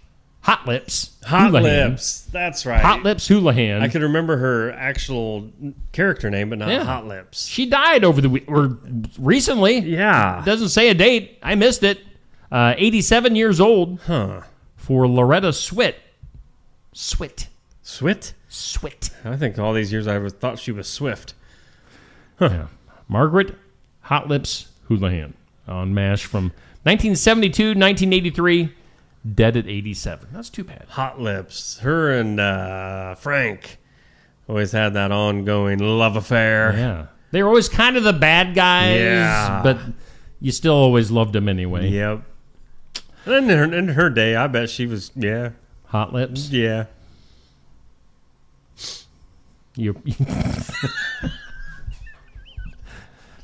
Hot Lips Houlihan. That's right. Hot Lips Houlihan. I could remember her actual character name, but not Hot Lips. She died over the or recently. Yeah. Doesn't say a date. I missed it. 87 years old. Huh. For Loretta Swit. Swit. I think all these years I thought she was Swift. Huh. Yeah. Margaret Hot Lips Houlihan on MASH from 1972, 1983. Dead at 87. That's too bad. Hot Lips. Her and Frank always had that ongoing love affair. Yeah. They were always kind of the bad guys, but you still always loved them anyway. Yep. And in her day, I bet she was, Hot Lips? Yeah.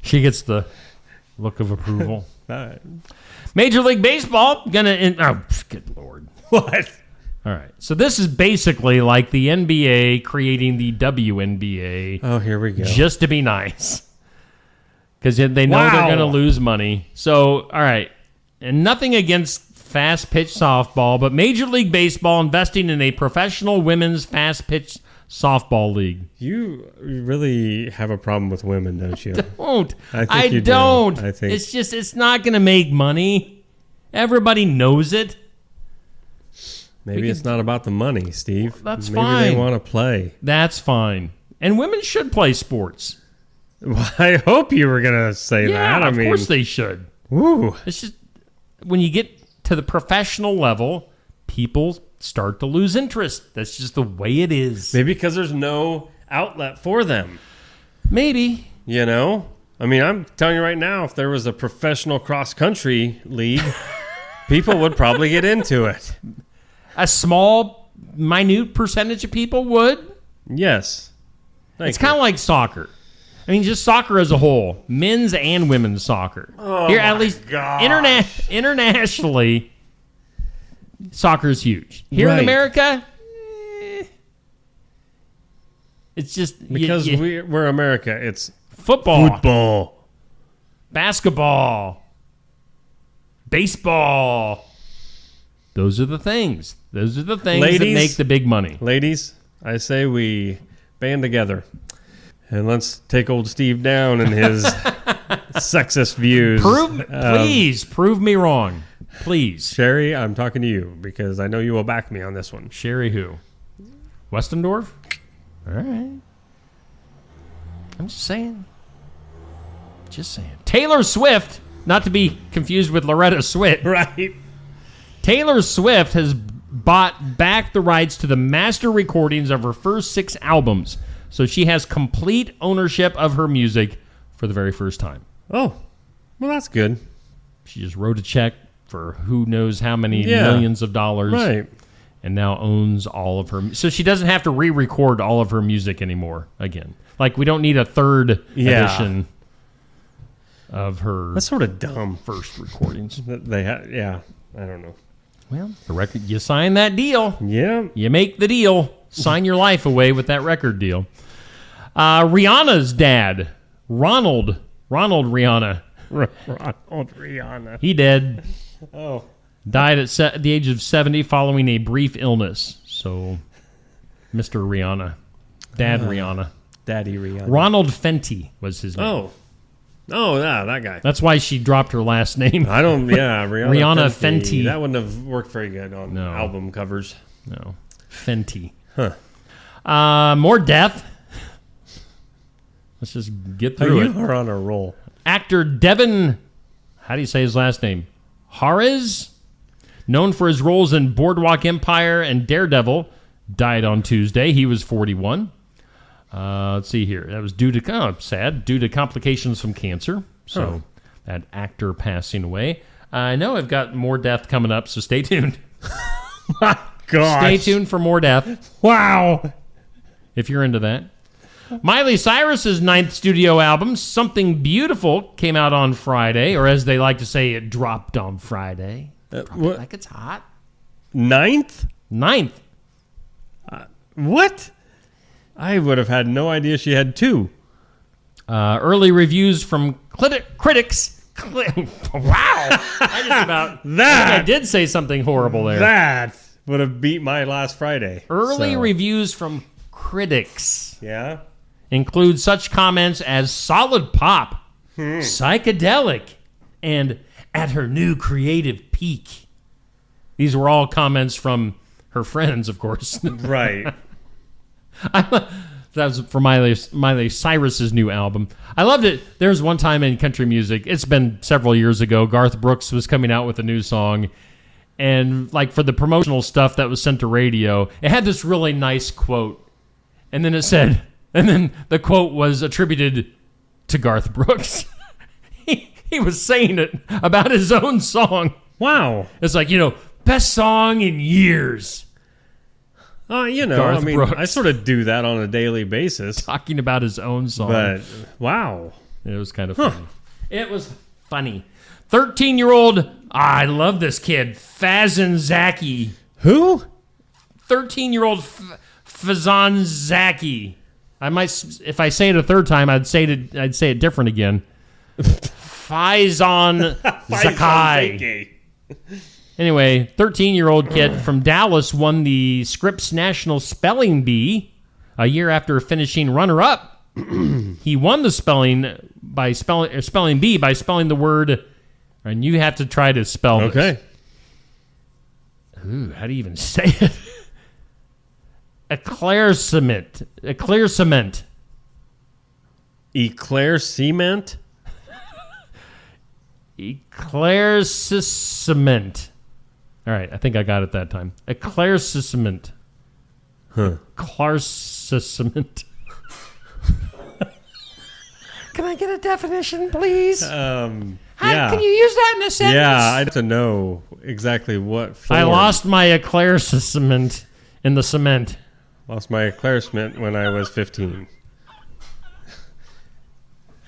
She gets the look of approval. Major League Baseball good Lord. What? All right. So this is basically like the NBA creating the WNBA. Oh, here we go. Just to be nice. Because they know they're going to lose money. So, all right. And nothing against fast-pitch softball, but Major League Baseball investing in a professional women's fast-pitch softball league. You really have a problem with women, don't you? Don't. I think you don't. do. I think it's not going to make money. Everybody knows it. Maybe it's not about the money, Steve. That's Maybe fine. they want to play. That's fine. And women should play sports. Well, I hope you were going to say that. Of course they should. Woo. It's just when you get to the professional level, people start to lose interest. That's just the way it is. Maybe because there's no outlet for them. Maybe. You know? I mean, I'm telling you right now, if there was a professional cross-country league, people would probably get into it. A small, minute percentage of people would? Yes. It's kind of like soccer. I mean, just soccer as a whole. Men's and women's soccer. Oh, here, at least internationally, soccer is huge. Here in America, it's just... Because we're America, it's... Football. Basketball. Baseball. Those are the things. Those are the things that make the big money. Ladies, I say we band together. And let's take old Steve down and his sexist views. Please, prove me wrong. Please. Sherry, I'm talking to you because I know you will back me on this one. Sherry who? Westendorf? All right. I'm just saying. Taylor Swift, not to be confused with Loretta Swit. Right. Taylor Swift has bought back the rights to the master recordings of her first 6 albums. So she has complete ownership of her music for the very first time. Oh, well, that's good. She just wrote a check for who knows how many millions of dollars. Right. And now owns all of her. So she doesn't have to re-record all of her music anymore again. Like, we don't need a third edition of her. That's sort of dumb. First recordings. They I don't know. Well, the record, you sign that deal. Yeah. You make the deal. Sign your life away with that record deal. Rihanna's dad, Ronald Rihanna. Ronald Rihanna. He dead. Oh. Died at the age of 70 following a brief illness. So, Mr. Rihanna. Dad Rihanna. Daddy Rihanna. Ronald Fenty was his name. Oh, yeah, that guy. That's why she dropped her last name. Rihanna Fenty. That wouldn't have worked very good on album covers. No. Fenty. Huh. More death. Let's just get through it. You are on a roll. Actor Devin, how do you say his last name? Harris, known for his roles in Boardwalk Empire and Daredevil, died on Tuesday. He was 41. Let's see here. That was due to complications from cancer. So that actor passing away. I know I've got more death coming up, so stay tuned. My gosh. Stay tuned for more death. Wow. If you're into that. Miley Cyrus's 9th studio album, Something Beautiful, came out on Friday, or as they like to say, it dropped on Friday. Like it's hot. 9th? 9th. What? I would have had no idea she had 2. Early reviews from critics. Wow. I just about I did say something horrible there. That would have beat my last Friday. Early reviews from critics. Yeah. Include such comments as solid pop, psychedelic, and at her new creative peak. These were all comments from her friends, of course. Right. That was for Miley Cyrus's new album. I loved it. There's one time in country music, it's been several years ago, Garth Brooks was coming out with a new song. And like for the promotional stuff that was sent to radio, it had this really nice quote. And then the quote was attributed to Garth Brooks. He was saying it about his own song. Wow. It's like, best song in years. Garth Brooks. I sort of do that on a daily basis. Talking about his own song. But, wow. It was kind of funny. It was funny. 13-year-old, I love this kid, Fazan Zaki. Who? 13-year-old Fazan Zaki. I might, if I say it a third time, I'd say it different again. Faizan Zakai. Anyway, 13-year-old kid from Dallas won the Scripps National Spelling Bee a year after finishing runner-up. He won the spelling bee by spelling the word, and you have to try to spell this. Okay. Ooh, how do you even say it? Eclaircement. Eclaircement. Eclaircement? Eclaircement. All right, I think I got it that time. Eclaircement. Eclaircement. Can I get a definition, please? Yeah. Can you use that in a sentence? Yeah, I'd have to know exactly what form. I lost my eclaircement in the cement. Lost my eclaircement when I was 15.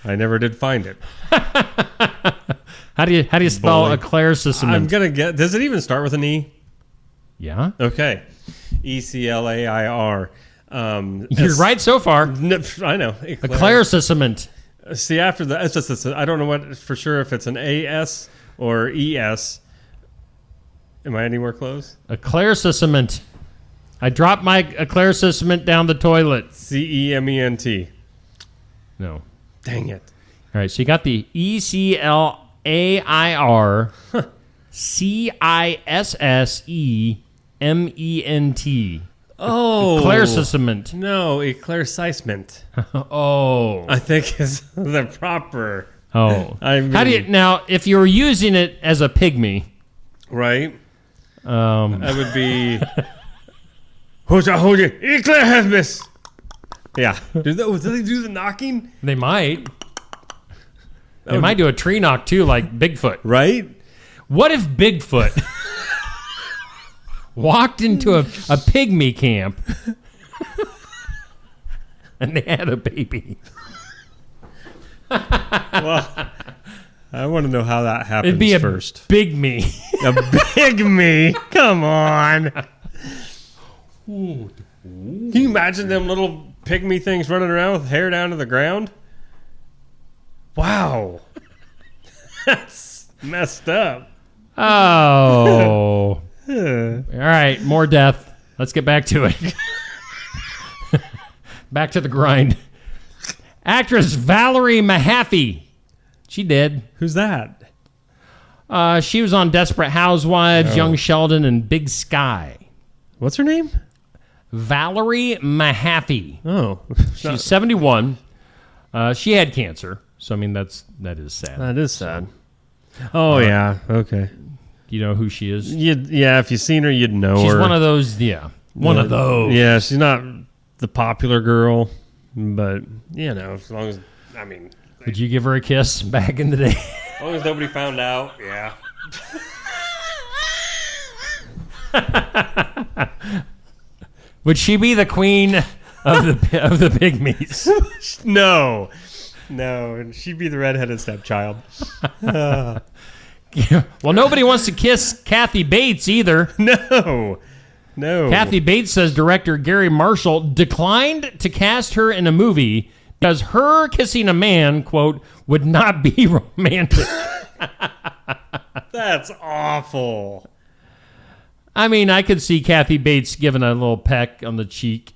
I never did find it. How do you spell eclaircement? I'm gonna get. Does it even start with an E? Yeah. Okay. Eclair. You're right so far. I know. Eclaircement. See, after the S, I don't know what for sure if it's an AS or ES. Am I anywhere close? Eclaircement. I dropped my eclaircement down the toilet. CEMENT. No. Dang it. All right, so you got the ECLAIR CISSEMENT. Oh. Eclaircement. No, eclaircissement. Oh. I think is the proper. Oh. I mean, how do you now? If you're using it as a pygmy, right? That would be. Hold you, eclaircissement. Yeah. Do they do the knocking? They might. They might do a tree knock too, like Bigfoot. Right? What if Bigfoot walked into a pygmy camp and they had a baby? Well, I want to know how that happens. It'd be a first. big me. A big me? Come on. Ooh. Can you imagine them little pygmy things running around with hair down to the ground? Wow. That's messed up. Oh. All right, more death. Let's get back to it. Back to the grind. Actress Valerie Mahaffey. She did. Who's that? She was on Desperate Housewives, Young Sheldon, and Big Sky. What's her name? Valerie Mahaffey. Oh. She's 71. She had cancer. So, I mean, that is sad. That is sad. Oh, yeah. Okay. You know who she is? Yeah, if you've seen her, you'd know her. She's one of those, one of those. Yeah, she's not the popular girl, but, as long as, Would you give her a kiss back in the day? As long as nobody found out, yeah. Would she be the queen of the pygmies? No, and she'd be the redheaded stepchild. Well, nobody wants to kiss Kathy Bates either. No. Kathy Bates says director Gary Marshall declined to cast her in a movie because her kissing a man, quote, would not be romantic. That's awful. I mean, I could see Kathy Bates giving a little peck on the cheek,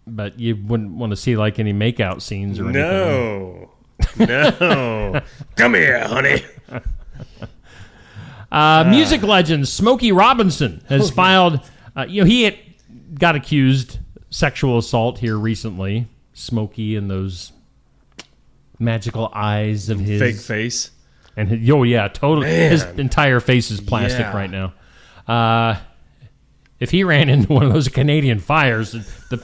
but you wouldn't want to see like any makeout scenes or anything. No. Come here, honey. Music legend Smokey Robinson has filed. He had got accused sexual assault here recently. Smokey and those magical eyes of his fake face, and totally. Man. His entire face is plastic right now. If he ran into one of those Canadian fires, the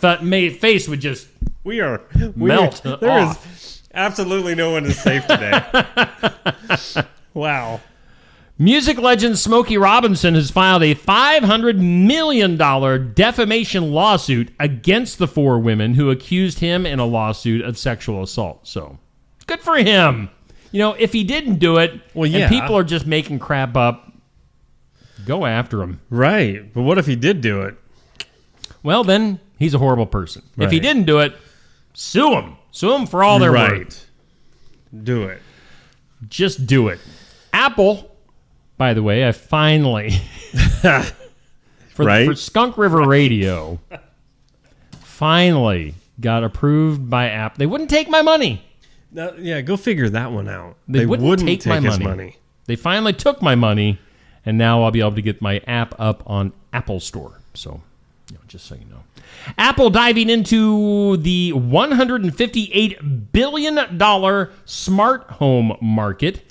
face would just melt off. There is absolutely no one is safe today. Wow. Music legend Smokey Robinson has filed a $500 million defamation lawsuit against the 4 women who accused him in a lawsuit of sexual assault. So, good for him. If he didn't do it, and people are just making crap up, go after him. Right. But what if he did do it? Well, then he's a horrible person. Right. If he didn't do it, sue him. Sue him for all they're worth. Do it. Just do it. Apple... By the way, I finally, for Skunk River Radio, finally got approved by Apple. They wouldn't take my money. Go figure that one out. They wouldn't take my money. They finally took my money, and now I'll be able to get my app up on Apple Store. So, just so you know. Apple diving into the $158 billion smart home market,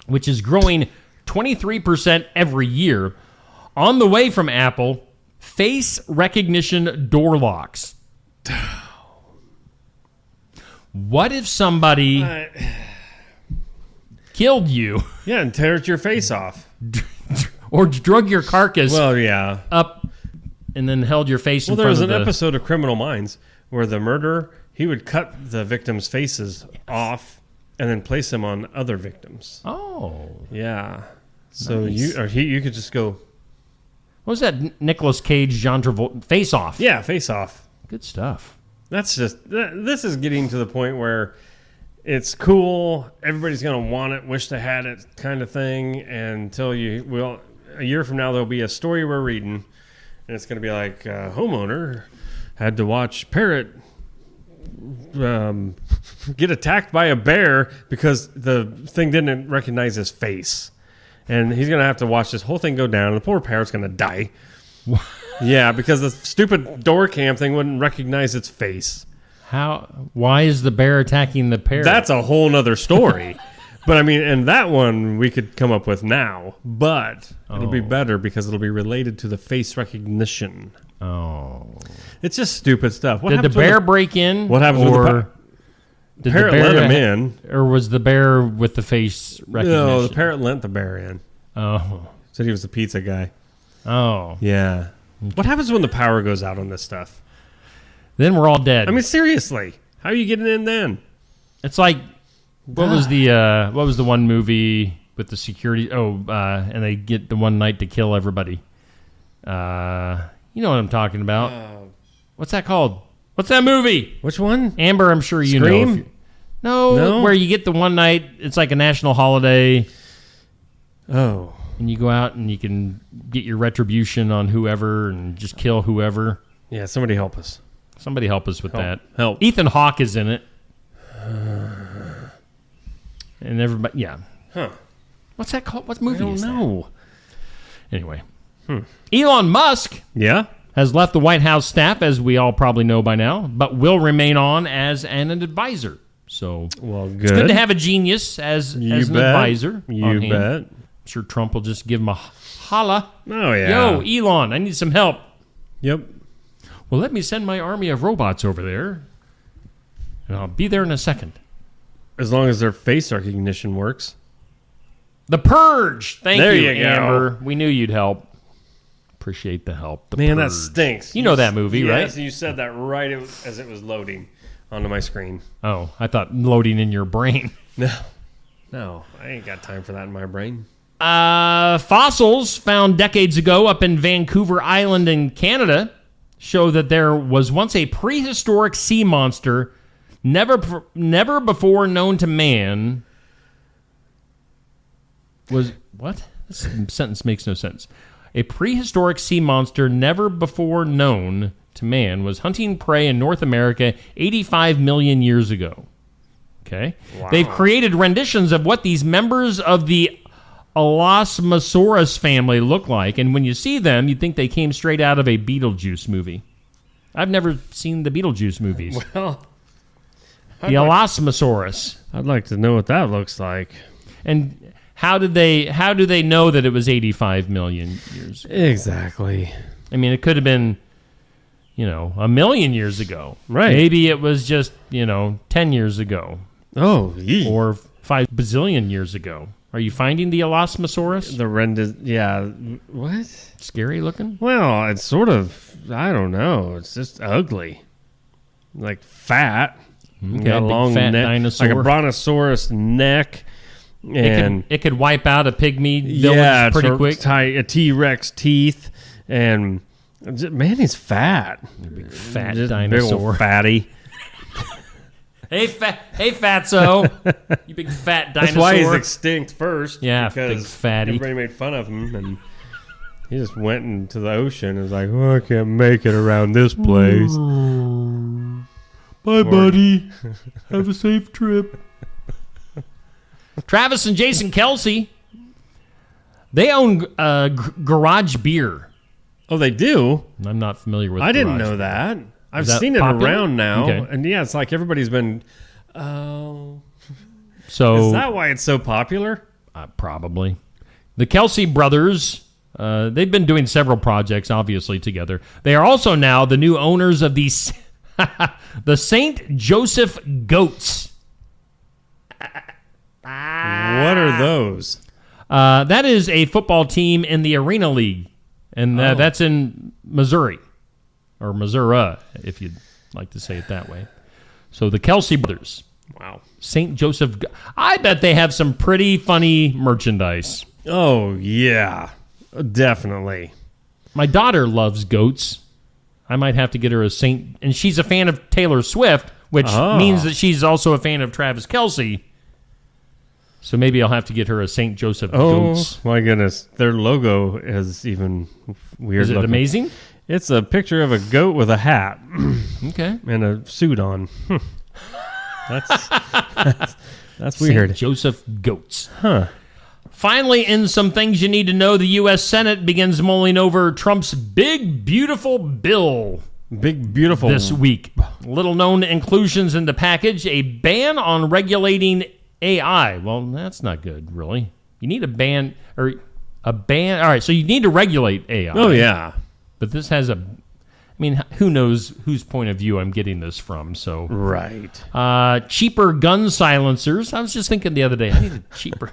which is growing 23% every year. On the way from Apple, face recognition door locks. What if somebody killed you? Yeah, and tears your face off. Or drug your carcass up and then held your face in front of there was an episode of Criminal Minds where the murderer, he would cut the victims' faces off and then place them on other victims. Oh. Yeah. So nice. you could just go... What was that Nicolas Cage, John Travolta? Face Off. Yeah, Face Off. Good stuff. That's just... This is getting to the point where it's cool, everybody's going to want it, wish they had it kind of thing, until a year from now there'll be a story we're reading, and it's going to be like, homeowner had to watch parrot get attacked by a bear because the thing didn't recognize his face. And he's going to have to watch this whole thing go down, and the poor parrot's going to die. Yeah, because the stupid door cam thing wouldn't recognize its face. Why is the bear attacking the parrot? That's a whole nother story. But I mean, and that one we could come up with now, but it'll be better because it'll be related to the face recognition. Oh. It's just stupid stuff. Did the bear break in? What happens with the parrot let him in. Or was the bear with the face recognition? No, the parrot let the bear in. Oh. Said he was the pizza guy. Oh. Yeah. Okay. What happens when the power goes out on this stuff? Then we're all dead. I mean, seriously. How are you getting in then? It's like, what was the one movie with the security? And they get the one night to kill everybody. You know what I'm talking about. What's that called? What's that movie? Which one? Amber, I'm sure you Scream? know. No, where you get the one night, it's like a national holiday. Oh. And you go out and you can get your retribution on whoever and just kill whoever. Yeah, somebody help us. Somebody help us with that. Help. Ethan Hawke is in it. And everybody, yeah. Huh. What's that called? What movie is that? I don't know. Anyway. Elon Musk has left the White House staff, as we all probably know by now, but will remain on as an advisor. So it's good to have a genius as an advisor. You bet. I'm sure Trump will just give him a holla. Oh, yeah. Yo, Elon, I need some help. Yep. Well, let me send my army of robots over there, and I'll be there in a second. As long as their face recognition works. The Purge. Thank there you, you go. Amber. We knew you'd help. Appreciate the help. Man, that stinks. You know that movie, right? Yes, you said that right as it was loading onto my screen. Oh, I thought loading in your brain. No, I ain't got time for that in my brain. Fossils found decades ago up in Vancouver Island in Canada show that there was once a prehistoric sea monster never before known to man. Was what? This sentence makes no sense. A prehistoric sea monster never before known to man was hunting prey in North America 85 million years ago. Okay. Wow. They've created renditions of what these members of the Elasmosaurus family look like, and when you see them, you'd think they came straight out of a Beetlejuice movie. I've never seen the Beetlejuice movies. Well, the Elasmosaurus. I'd like to know what that looks like. And how do they know that it was 85 million years ago? Exactly. I mean, it could have been, a million years ago. Right. Maybe it was just, 10 years ago. Oh, or 5 bazillion years ago. Are you finding the Elasmosaurus? Yeah. What? Scary looking? Well, it's sort of, I don't know. It's just ugly. Like fat. Okay, got a long fat neck, dinosaur. like a brontosaurus neck. And it could wipe out a pygmy village pretty quick. A T-Rex teeth. And, man, he's fat. Big fat just dinosaur. Big old fatty. Hey, fatso. You big fat dinosaur. That's why he's extinct first. Yeah, because big fatty. Everybody made fun of him, and he just went into the ocean and was like, oh, I can't make it around this place. Bye, buddy. Have a safe trip. Travis and Jason Kelsey, they own Garage Beer. Oh, they do? I'm not familiar with I didn't Garage know Beer. that. I've Is that seen it popular? around now. Okay. And yeah, it's like everybody's been, oh. So is that why it's so popular? Probably. The Kelsey brothers, they've been doing several projects, obviously, together. They are also now the new owners of the St. Joseph Goats. What are those? That is a football team in the Arena League, and that's in Missouri, or Missouri, if you'd like to say it that way. So the Kelsey brothers. Wow. St. Joseph. I bet they have some pretty funny merchandise. Oh, yeah. Definitely. My daughter loves goats. I might have to get her and she's a fan of Taylor Swift, which means that she's also a fan of Travis Kelsey. So maybe I'll have to get her a St. Joseph Goats. Oh, my goodness. Their logo is even weird. Is it looking. amazing? It's a picture of a goat with a hat. Okay. And a suit on. That's weird. St. Joseph Goats. Huh. Finally, in some things you need to know, the U.S. Senate begins mulling over Trump's big, beautiful bill. Big, beautiful. This week. Little known inclusions in the package, a ban on regulating AI. Well, that's not good, really. You need a ban. All right, so you need to regulate AI. Oh, yeah. But this has who knows whose point of view I'm getting this from, so. Right. Cheaper gun silencers. I was just thinking the other day, I need a cheaper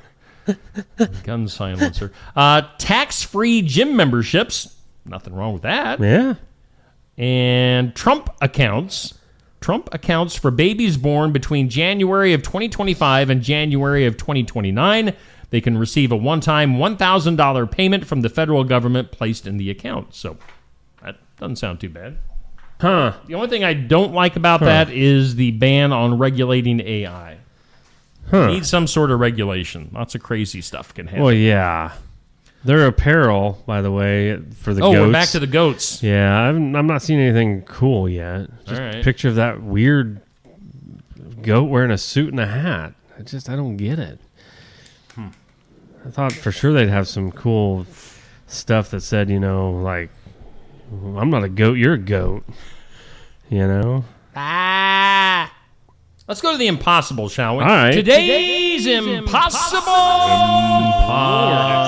gun silencer. Tax-free gym memberships. Nothing wrong with that. Yeah. And Trump accounts for babies born between January of 2025 and January of 2029. They can receive a one-time $1,000 payment from the federal government placed in the account. So that doesn't sound too bad. Huh. The only thing I don't like about that is the ban on regulating AI. Need some sort of regulation. Lots of crazy stuff can happen. Well, yeah. Their apparel, by the way, for the goats. Oh, we're back to the goats. Yeah, I'm not seeing anything cool yet. Just all right. Picture of that weird goat wearing a suit and a hat. I don't get it. I thought for sure they'd have some cool stuff that said, like, I'm not a goat, you're a goat. Let's go to the impossible, shall we? All right. Today's impossible. It's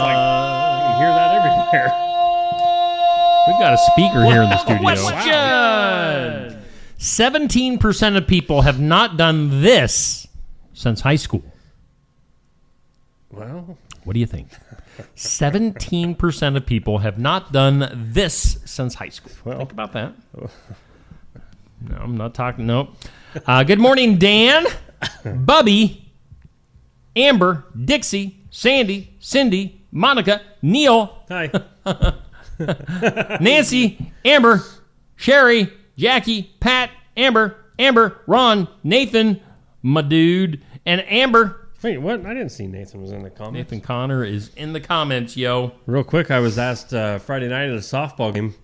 like you can hear that everywhere. We've got a speaker here in the studio. Question. 17% of people have not done this since high school. Well, What do you think? 17% of people have not done this since high school. Well, think about that. No, I'm not talking. Nope. Good morning, Dan, Bubby, Amber, Dixie, Sandy, Cindy, Monica, Neil. Hi. Nancy, Amber, Sherry, Jackie, Pat, Amber, Ron, Nathan, my dude, and Amber. Wait, what? I didn't see Nathan was in the comments. Nathan Connor is in the comments, yo. Real quick, I was asked Friday night at a softball game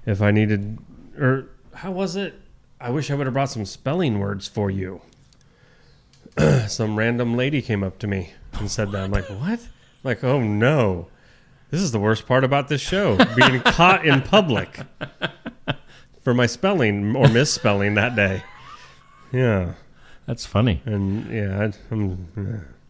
if I needed, or how was it? I wish I would have brought some spelling words for you. Some random lady came up to me and said that. I'm like, what? I'm like, oh no. This is the worst part about this show, being caught in public for my spelling or misspelling that day. Yeah. That's funny. And yeah,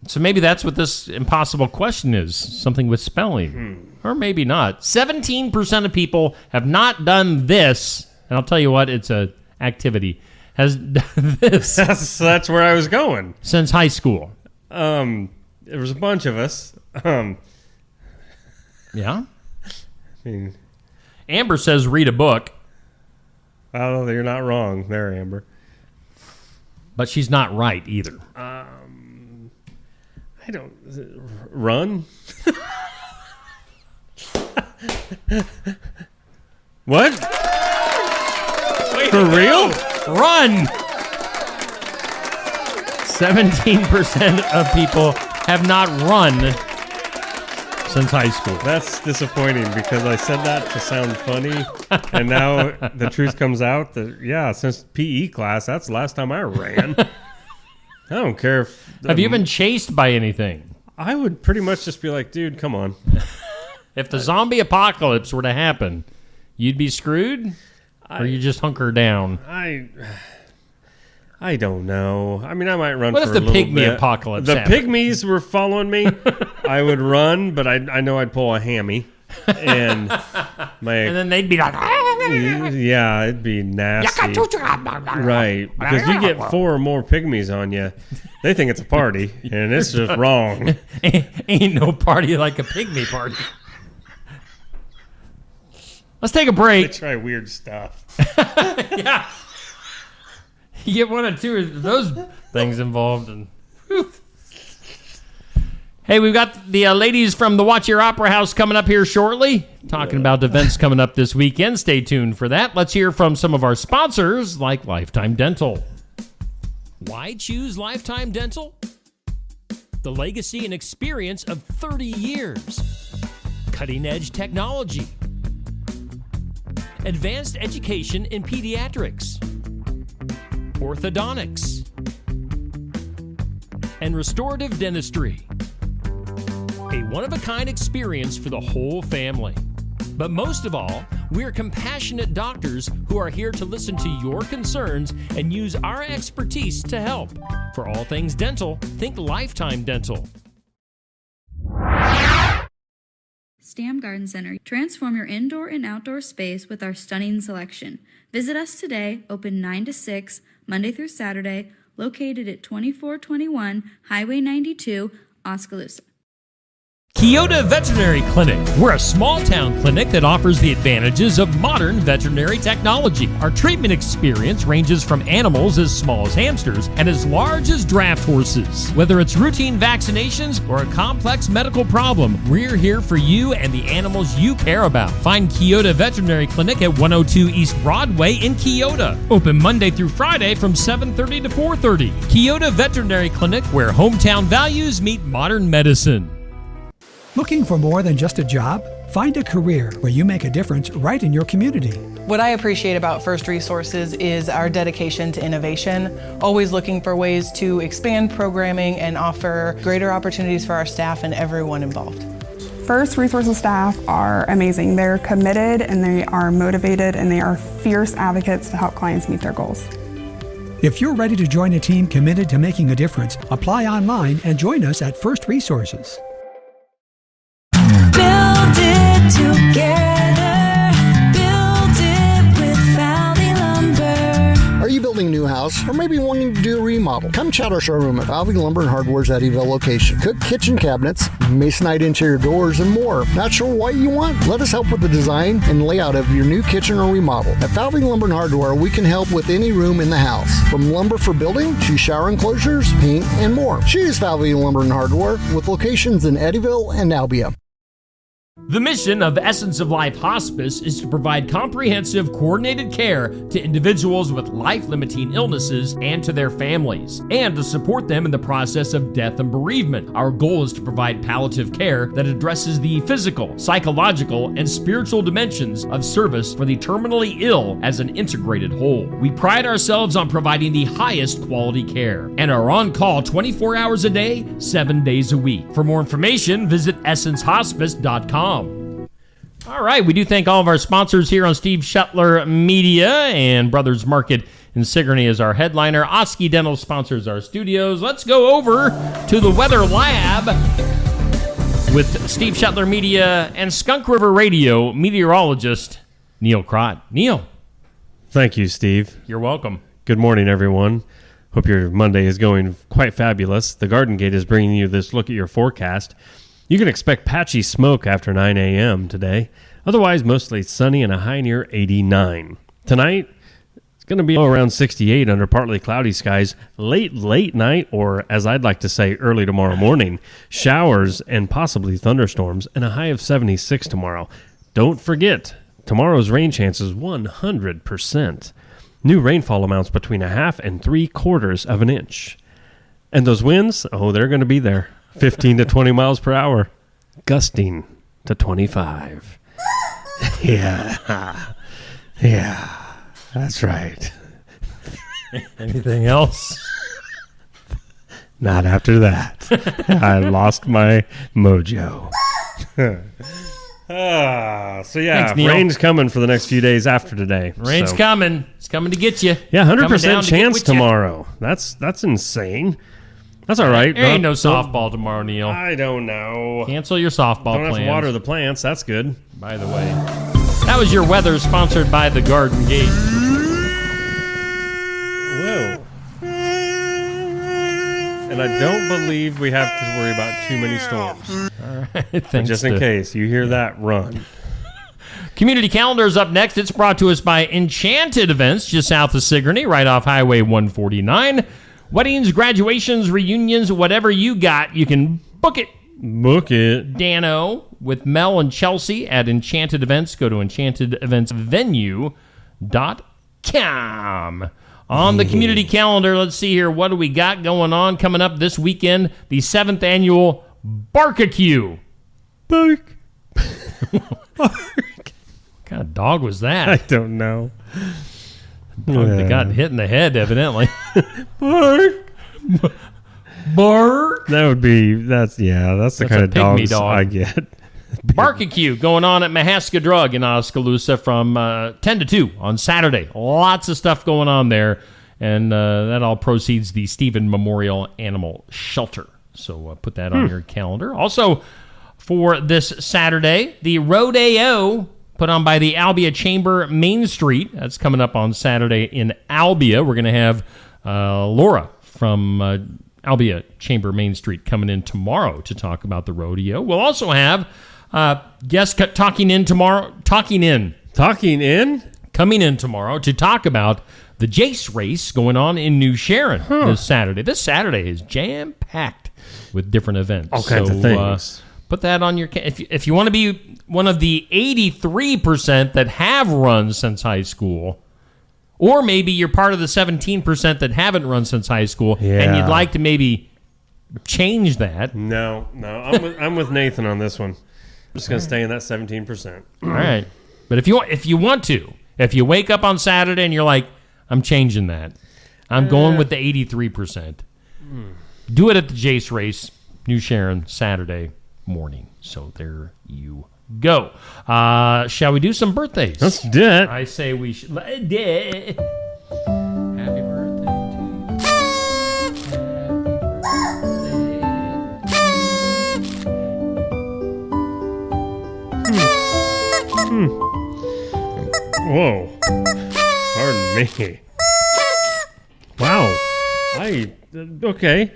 so maybe that's what this impossible question is, something with spelling. Or maybe not. 17% of people have not done this, and I'll tell you what, it's a activity, has done this. That's where I was going. Since high school. There was a bunch of us. Yeah? I mean, Amber says read a book. Oh, you're not wrong there, Amber. But she's not right either. I don't... Run? What? Wait, for real? Run! 17% of people have not run since high school. That's disappointing because I said that to sound funny, and now the truth comes out that, yeah, since PE class, that's the last time I ran. I don't care if... Have you been chased by anything? I would pretty much just be like, dude, come on. If the zombie apocalypse were to happen, you'd be screwed? Or you just hunker down? I don't know. I mean, I might run what for a little bit. What if the pygmy bit. apocalypse The happened? pygmies were following me. I would run, but I know I'd pull a hammy. And then they'd be like... Yeah, it'd be nasty. Right. Because you get 4 or more pygmies on you, they think it's a party, and it's just wrong. Ain't no party like a pygmy party. Let's take a break. They try weird stuff. Yeah. You get 1 or 2 of those things involved. And hey, we've got the ladies from the Cheer Opera House coming up here shortly, talking about events coming up this weekend. Stay tuned for that. Let's hear from some of our sponsors, like Lifetime Dental. Why choose Lifetime Dental? The legacy and experience of 30 years. Cutting-edge technology. Advanced education in pediatrics. Orthodontics. And restorative dentistry. A one-of-a-kind experience for the whole family. But most of all, we're compassionate doctors who are here to listen to your concerns and use our expertise to help. For all things dental, think Lifetime Dental. Stam Garden Center. Transform your indoor and outdoor space with our stunning selection. Visit us today, open 9 to 6, Monday through Saturday, located at 2421 Highway 92, Oskaloosa. Keota Veterinary Clinic. We're a small-town clinic that offers the advantages of modern veterinary technology. Our treatment experience ranges from animals as small as hamsters and as large as draft horses. Whether it's routine vaccinations or a complex medical problem, we're here for you and the animals you care about. Find Keota Veterinary Clinic at 102 East Broadway in Keota. Open Monday through Friday from 7:30 to 4:30. Keota Veterinary Clinic, where hometown values meet modern medicine. Looking for more than just a job? Find a career where you make a difference right in your community. What I appreciate about First Resources is our dedication to innovation, always looking for ways to expand programming and offer greater opportunities for our staff and everyone involved. First Resources staff are amazing. They're committed and they are motivated and they are fierce advocates to help clients meet their goals. If you're ready to join a team committed to making a difference, apply online and join us at First Resources. Build it together. Build it with Valley Lumber. Are you building a new house house, or maybe wanting to do a remodel. Come chat our showroom at Valvey Lumber and Hardware's Eddyville location. Cook kitchen cabinets, masonite interior doors, and more. Not sure what you want? Let us help with the design and layout of your new kitchen or remodel. At Valvey Lumber and Hardware, we can help with any room in the house, from lumber for building to shower enclosures, paint, and more. Choose Valvey Lumber and Hardware with locations in Eddyville and Albia. The mission of Essence of Life Hospice is to provide comprehensive, coordinated care to individuals with life-limiting illnesses and to their families, and to support them in the process of death and bereavement. Our goal is to provide palliative care that addresses the physical, psychological, and spiritual dimensions of service for the terminally ill as an integrated whole. We pride ourselves on providing the highest quality care and are on call 24 hours a day, 7 days a week. For more information, visit essencehospice.com. All right, we do thank all of our sponsors here on Steve Shuttler Media, and Brothers Market in Sigourney is our headliner. Oski Dental sponsors our studios. Let's go over to the Weather Lab with Steve Shuttler Media and Skunk River Radio meteorologist Neil Crott. Neil. Thank you, Steve. You're welcome. Good morning, everyone. Hope your Monday is going quite fabulous. The Garden Gate is bringing you this look at your forecast. You can expect patchy smoke after 9 a.m. today. Otherwise, mostly sunny and a high near 89. Tonight, it's going to be around 68 under partly cloudy skies. Late night, or as I'd like to say, early tomorrow morning, showers and possibly thunderstorms, and a high of 76 tomorrow. Don't forget, tomorrow's rain chances 100%. New rainfall amounts between 1/2 and 3/4 of an inch. And those winds, they're going to be there. 15 to 20 miles per hour, gusting to 25. Yeah, that's right. Anything else? Not after that. I lost my mojo. So yeah, Thanks, rain's coming for the next few days after today. Rain's coming. It's coming to get you. Yeah, 100% chance tomorrow. That's insane. That's all right. There ain't no softball tomorrow, Neil. I don't know. Cancel your softball plans. Don't have to water the plants. That's good. By the way, that was your weather sponsored by the Garden Gate. Whoa. And I don't believe we have to worry about too many storms. All right. Thanks. Just in case you hear that, run. Community Calendar is up next. It's brought to us by Enchanted Events, just south of Sigourney, right off Highway 149. Weddings, graduations, reunions, whatever you got, you can book it. Book it. Dano with Mel and Chelsea at Enchanted Events. Go to enchantedeventsvenue.com. On the community calendar, let's see here. What do we got going on coming up this weekend? The 7th annual Barkacue. Bark. What kind of dog was that? I don't know. They got hit in the head, evidently. Bark. Bark. That's the kind of dogs I get. Barbecue going on at Mahaska Drug in Oskaloosa from 10 to 2 on Saturday. Lots of stuff going on there, and that all proceeds the Stephen Memorial Animal Shelter. So put that on your calendar. Also, for this Saturday, the Rodeo put on by the Albia Chamber Main Street. That's coming up on Saturday in Albia. We're going to have Laura from Albia Chamber Main Street coming in tomorrow to talk about the rodeo. We'll also have guests coming in tomorrow to talk about the Jace race going on in New Sharon this Saturday. This Saturday is jam-packed with different events. All kinds of things. Put that on your... If you want to be one of the 83% that have run since high school, or maybe you're part of the 17% that haven't run since high school, and you'd like to maybe change that. No. I'm with Nathan on this one. I'm just going to stay in that 17%. All right. But if you want to, if you wake up on Saturday and you're like, I'm changing that. I'm going with the 83%. Do it at the Jace race, New Sharon, Saturday morning. So there you go. Shall we do some birthdays? Let's do it. I say we should. Happy birthday to you. Whoa. Pardon me. Wow, Okay.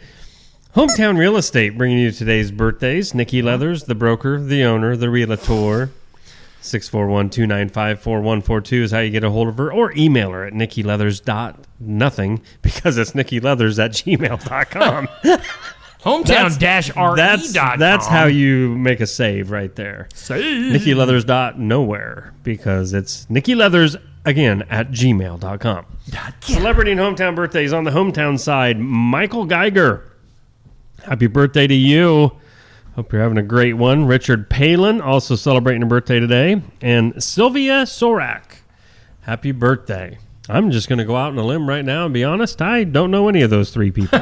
Hometown Real Estate bringing you today's birthdays. Nikki Leathers, the broker, the owner, the realtor. 641-295-4142 is how you get a hold of her, or email her at nikkileathers.nothing because it's nikkileathers@gmail.com. Hometown-re.com. That's how you make a save right there. Save. nikkileathers.nowhere because it's Nikki Leathers again at gmail.com. Celebrity and hometown birthdays on the hometown side. Michael Geiger. Happy birthday to you. Hope you're having a great one. Richard Palin, also celebrating a birthday today. And Sylvia Sorak. Happy birthday. I'm just going to go out on a limb right now and be honest. I don't know any of those three people.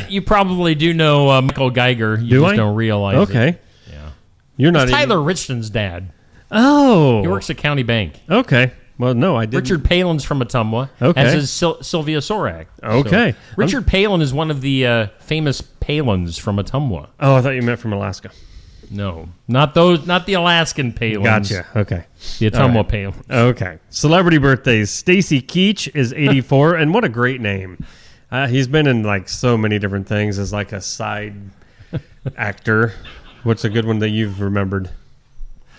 You probably do know Michael Geiger. You just don't realize it. Yeah. You're not Tyler Richton's dad. Oh. He works at County Bank. Okay. Well, no, I didn't. Richard Palin's from Ottumwa, as is Sylvia Sorak. Okay. So, Richard Palin is one of the famous Palins from Ottumwa. Oh, I thought you meant from Alaska. No, not those. Not the Alaskan Palins. Gotcha. Okay. The Ottumwa Palins. Okay. Celebrity birthdays. Stacy Keach is 84, and what a great name. He's been in like so many different things as like a side actor. What's a good one that you've remembered?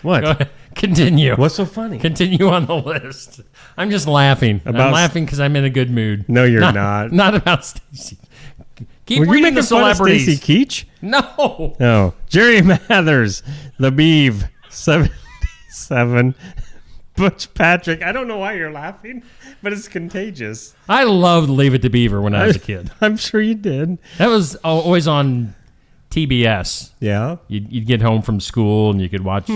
What? Go ahead. Continue. What's so funny? Continue on the list. I'm just laughing. I'm laughing because I'm in a good mood. No, you're not. Not about Stacy. Keep Were you reading making the celebrities. Fun of Stacy Keach? No. No. Jerry Mathers, the Beeve, 77. Butch Patrick. I don't know why you're laughing, but it's contagious. I loved Leave It to Beaver when I was a kid. I'm sure you did. That was always on TBS. Yeah. You'd get home from school and you could watch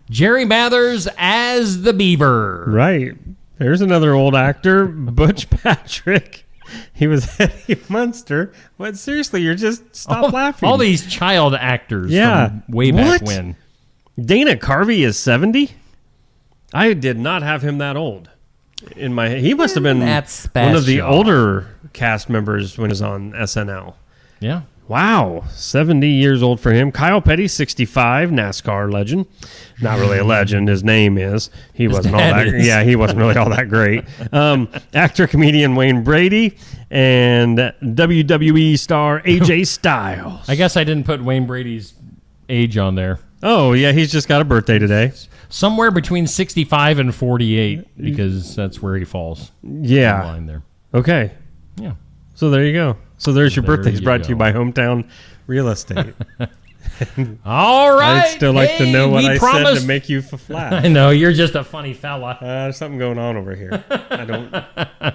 Jerry Mathers as the Beaver. Right. There's another old actor, Butch Patrick. He was Eddie Munster. What? Seriously, you're just stop laughing. All these child actors from way back when. Dana Carvey is 70? I did not have him that old. He must have been one of the older cast members when he was on SNL. Yeah. Wow, 70 years old for him. Kyle Petty, 65, NASCAR legend. Not really a legend. His name is. He wasn't really all that great. Actor, comedian Wayne Brady, and WWE star AJ Styles. I guess I didn't put Wayne Brady's age on there. Oh, yeah, he's just got a birthday today. Somewhere between 65 and 48, because that's where he falls. Yeah. Line there. Okay. Yeah. So there you go. So there's your birthdays brought to you by Hometown Real Estate. All right. I'd still like to know what I said to make you laugh. I know, you're just a funny fella. There's something going on over here. I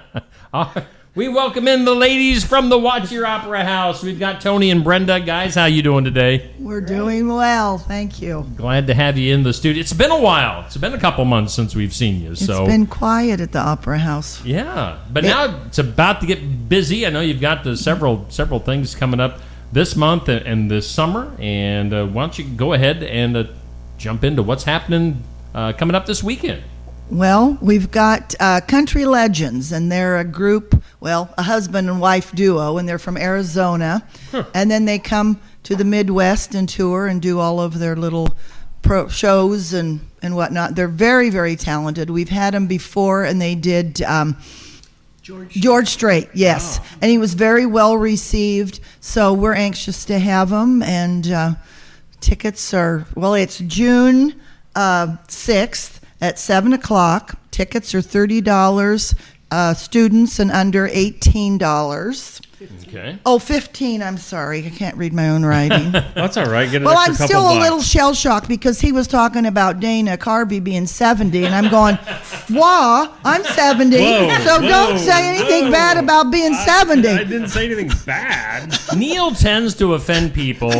don't... We welcome in the ladies from the Cheer Opera House. We've got Tony and Brenda. Guys, how you doing today? We're doing well, thank you. Glad to have you in the studio. It's been a while. It's been a couple months since we've seen you. It's been quiet at the Opera House. Yeah, but now it's about to get busy. I know you've got the several things coming up this month and this summer. And why don't you go ahead and jump into what's happening coming up this weekend? Well, we've got Country Legends, and they're a group, a husband and wife duo, and they're from Arizona. And then they come to the Midwest and tour and do all of their little shows and whatnot. They're very, very talented. We've had them before, and they did George Strait, yes. Oh. And he was very well received, so we're anxious to have him. And tickets are, it's June 6th. At 7 o'clock, tickets are $30. Students and under $18. Okay. Oh, 15. I'm sorry, I can't read my own writing. That's all right. Get an well, extra I'm still couple a little shell shocked because he was talking about Dana Carvey being 70, and I'm going, I'm 70, don't say anything bad about being 70. I didn't say anything bad. Neil tends to offend people. With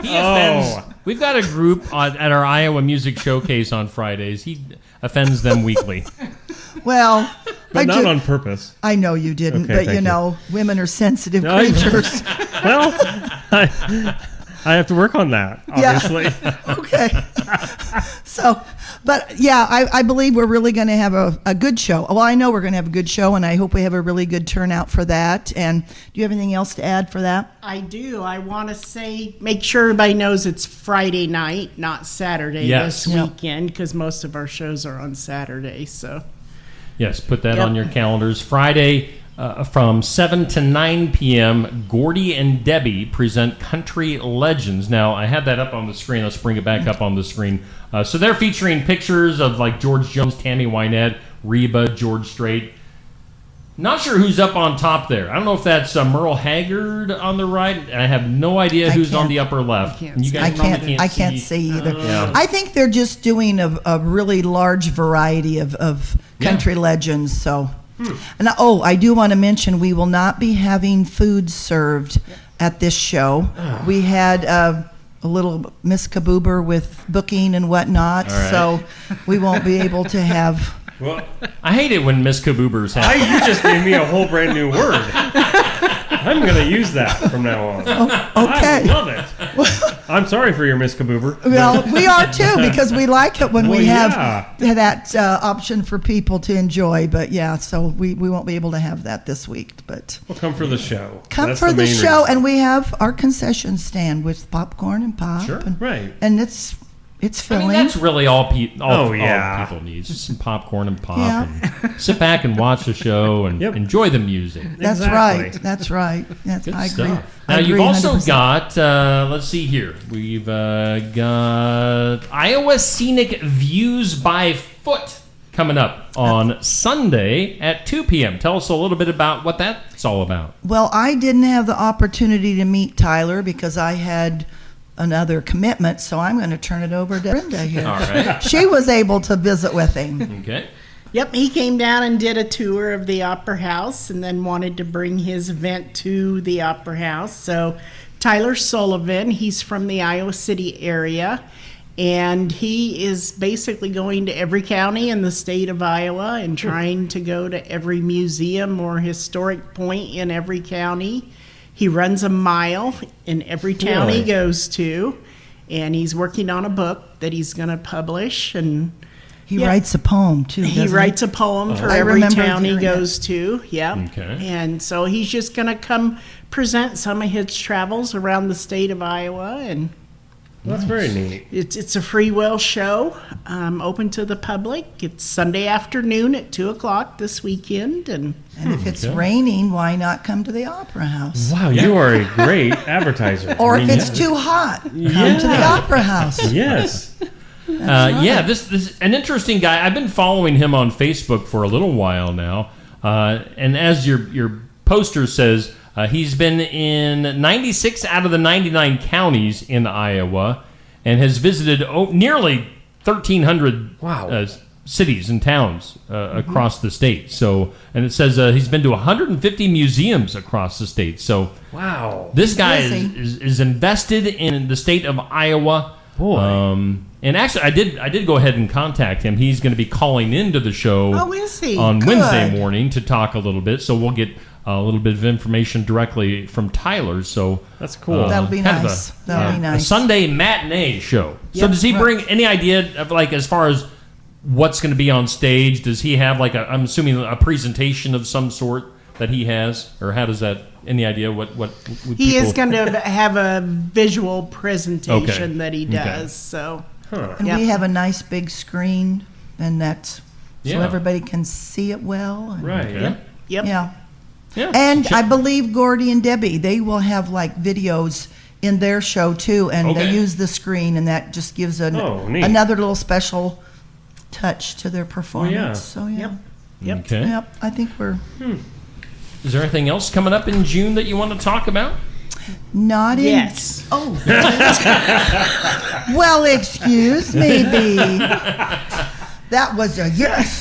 he offends. We've got a group at our Iowa Music Showcase on Fridays. He offends them weekly. Well, but not on purpose. I know you didn't, okay, but you know, women are sensitive creatures. Well, I have to work on that, obviously. Yeah. Okay. I believe we're really going to have a good show. Well, I know we're going to have a good show, and I hope we have a really good turnout for that. And do you have anything else to add for that? I do. I want to say, make sure everybody knows it's Friday night, not Saturday this weekend, because most of our shows are on Saturday. So. Yes, put that on your calendars. Friday, from 7 to 9 p.m., Gordy and Debbie present Country Legends. Now, I had that up on the screen. Let's bring it back up on the screen. So they're featuring pictures of like George Jones, Tammy Wynette, Reba, George Strait. Not sure who's up on top there. I don't know if that's Merle Haggard on the right. I have no idea who's on the upper left. I can't see either. Yeah. I think they're just doing a really large variety of country legends. So, and I do want to mention we will not be having food served at this show. We had a little Miss Kaboober with booking and whatnot, so we won't be able to have. Well, I hate it when Miss Kaboober's happen. You just gave me a whole brand new word. I'm going to use that from now on. Okay. I love it. I'm sorry for your Miss Kaboober. Well, we are too, because we like it when we have that option for people to enjoy. But so we won't be able to have that this week. But we'll come for the show. Come for the show, and we have our concession stand with popcorn and pop. Sure, and it's filling. I mean, that's really all people need. Just some popcorn and pop. And sit back and watch the show and enjoy the music. That's right. Good I agree. stuff. Now, you've also got, let's see here. We've got Iowa Scenic Views by Foot coming up on Sunday at 2 p.m. Tell us a little bit about what that's all about. Well, I didn't have the opportunity to meet Tyler because I had another commitment, so I'm going to turn it over to Brenda here. All right. She was able to visit with him. Okay. Yep, he came down and did a tour of the Opera House and then wanted to bring his event to the Opera House. So Tyler Sullivan, he's from the Iowa City area, and he is basically going to every county in the state of Iowa and trying to go to every museum or historic point in every county. He runs a mile in every town he goes to, and he's working on a book that he's going to publish. And he writes a poem too. He writes a poem for every town he goes to. Yeah. Okay. And so he's just going to come present some of his travels around the state of Iowa, and that's very neat. It's a free will show, open to the public. It's Sunday afternoon at 2:00 this weekend, and if it's raining, why not come to the Opera House? Wow, you are a great advertiser. Or if it's too hot, come to the Opera House. Yes. This is an interesting guy. I've been following him on Facebook for a little while now, and as your poster says, he's been in 96 out of the 99 counties in Iowa and has visited nearly 1,300 cities and towns across the state. So, and it says he's been to 150 museums across the state. So, this guy is invested in the state of Iowa. Boy. And actually, I did go ahead and contact him. He's going to be calling into the show on Good. Wednesday morning to talk a little bit. So we'll get a little bit of information directly from Tyler. So that's cool. That'll be nice. A Sunday matinee show. So does he bring any idea of as far as what's going to be on stage? Does he have I'm assuming a presentation of some sort that he has, or how does that? Any idea what he is going to have a visual presentation that he does. So, and we have a nice big screen, and that's so everybody can see it well. And, right. Yep. Yeah. And I believe Gordy and Debbie, they will have videos in their show too, and they use the screen, and that just gives another little special touch to their performance. So Yep. Okay. Yep. I think we're. Is there anything else coming up in June that you want to talk about? Not in. Yes. Oh. Well, excuse me. That was a yes.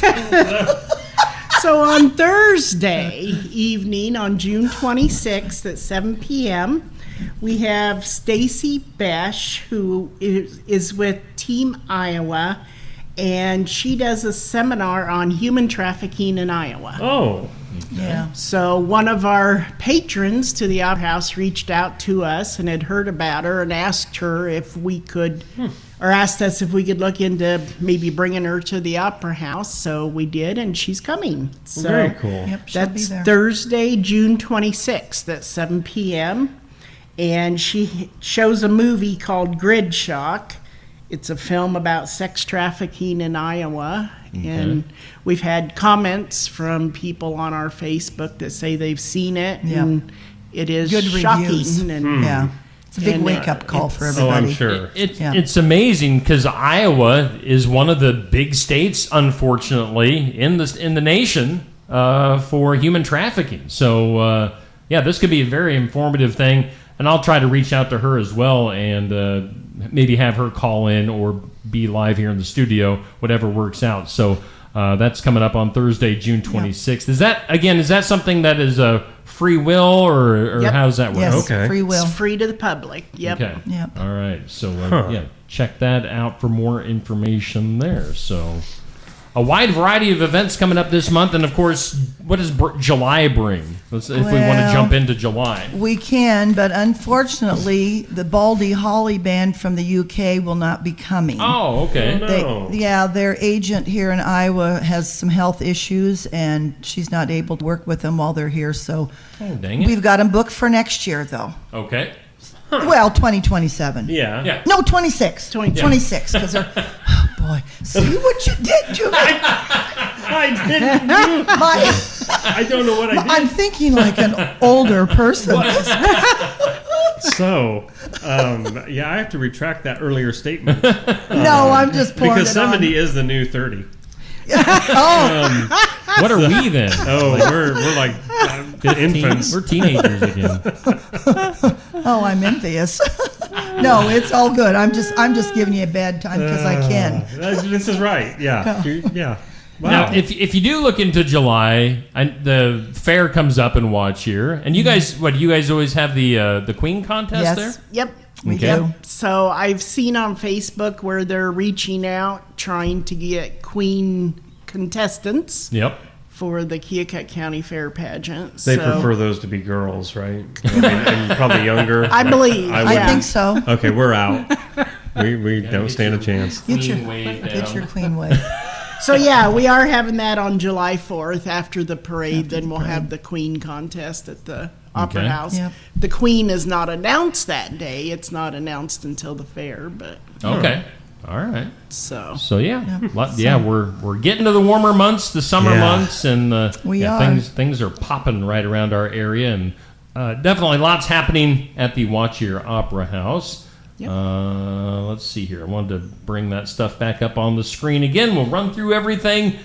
So on Thursday evening, on June 26th at 7 p.m., we have Stacy Besh, who is with Team Iowa, and she does a seminar on human trafficking in Iowa. Oh. Yeah. So one of our patrons to the Opera House reached out to us and had heard about her and asked her if we could, or asked us if we could look into maybe bringing her to the Opera House. So we did, and she's coming. So very cool. Yep, she'll be that's there. Thursday, June 26th at 7 p.m. And she shows a movie called Grid Shock. It's a film about sex trafficking in Iowa. And we've had comments from people on our Facebook that say they've seen it. Yeah. And it is Good shocking. reviews. And, Yeah. It's a big wake-up call for everybody. I'm sure. It's amazing because Iowa is one of the big states, unfortunately, in the nation for human trafficking. So, this could be a very informative thing. And I'll try to reach out to her as well and maybe have her call in or be live here in the studio, whatever works out. So that's coming up on Thursday, June 26th. Yep. Is that something that is free will or Yep. how does that work? Yes, okay. free will. It's free to the public. Yep. Okay. Yep. All right. So, check that out for more information there. So, a wide variety of events coming up this month. And, of course, what does July bring? If we want to jump into July. We can, but unfortunately, the Baldy Holly Band from the UK will not be coming. Oh, okay. Their agent here in Iowa has some health issues, and she's not able to work with them while they're here. So dang it. we've got them booked for next year, though. Okay. Well, 2027. Yeah. No, 26. 26, because they're... Oh, boy. See what you did to me. I didn't. I don't know what I did. I'm thinking like an older person. So, I have to retract that earlier statement. No, I'm just pouring because it on. 70 is the new 30. What are we then? Oh, we're like 15? infants. We're teenagers again. Oh, I'm envious. No, it's all good. I'm just giving you a bad time because I can. This is right. Yeah. Yeah. Wow. Now, if you do look into July, the fair comes up in Watch here, and you guys, do you guys always have the Queen contest there? Yep. We do. So I've seen on Facebook where they're reaching out, trying to get Queen contestants. Yep. For the Keokuk County Fair pageant. They prefer those to be girls, right? And probably younger. I believe. I think so. Okay, we're out. We don't stand a chance. Get your Queen wave. So we are having that on July 4th after the parade. Then we'll have the Queen contest at the Opera House. Yep. The Queen is not announced that day. It's not announced until the fair, but okay. All right. So we're getting to the warmer months, the summer months, and we are. Things are popping right around our area, and definitely lots happening at the Watch Your Opera House. Yep. Let's see here. I wanted to bring that stuff back up on the screen again. We'll run through everything.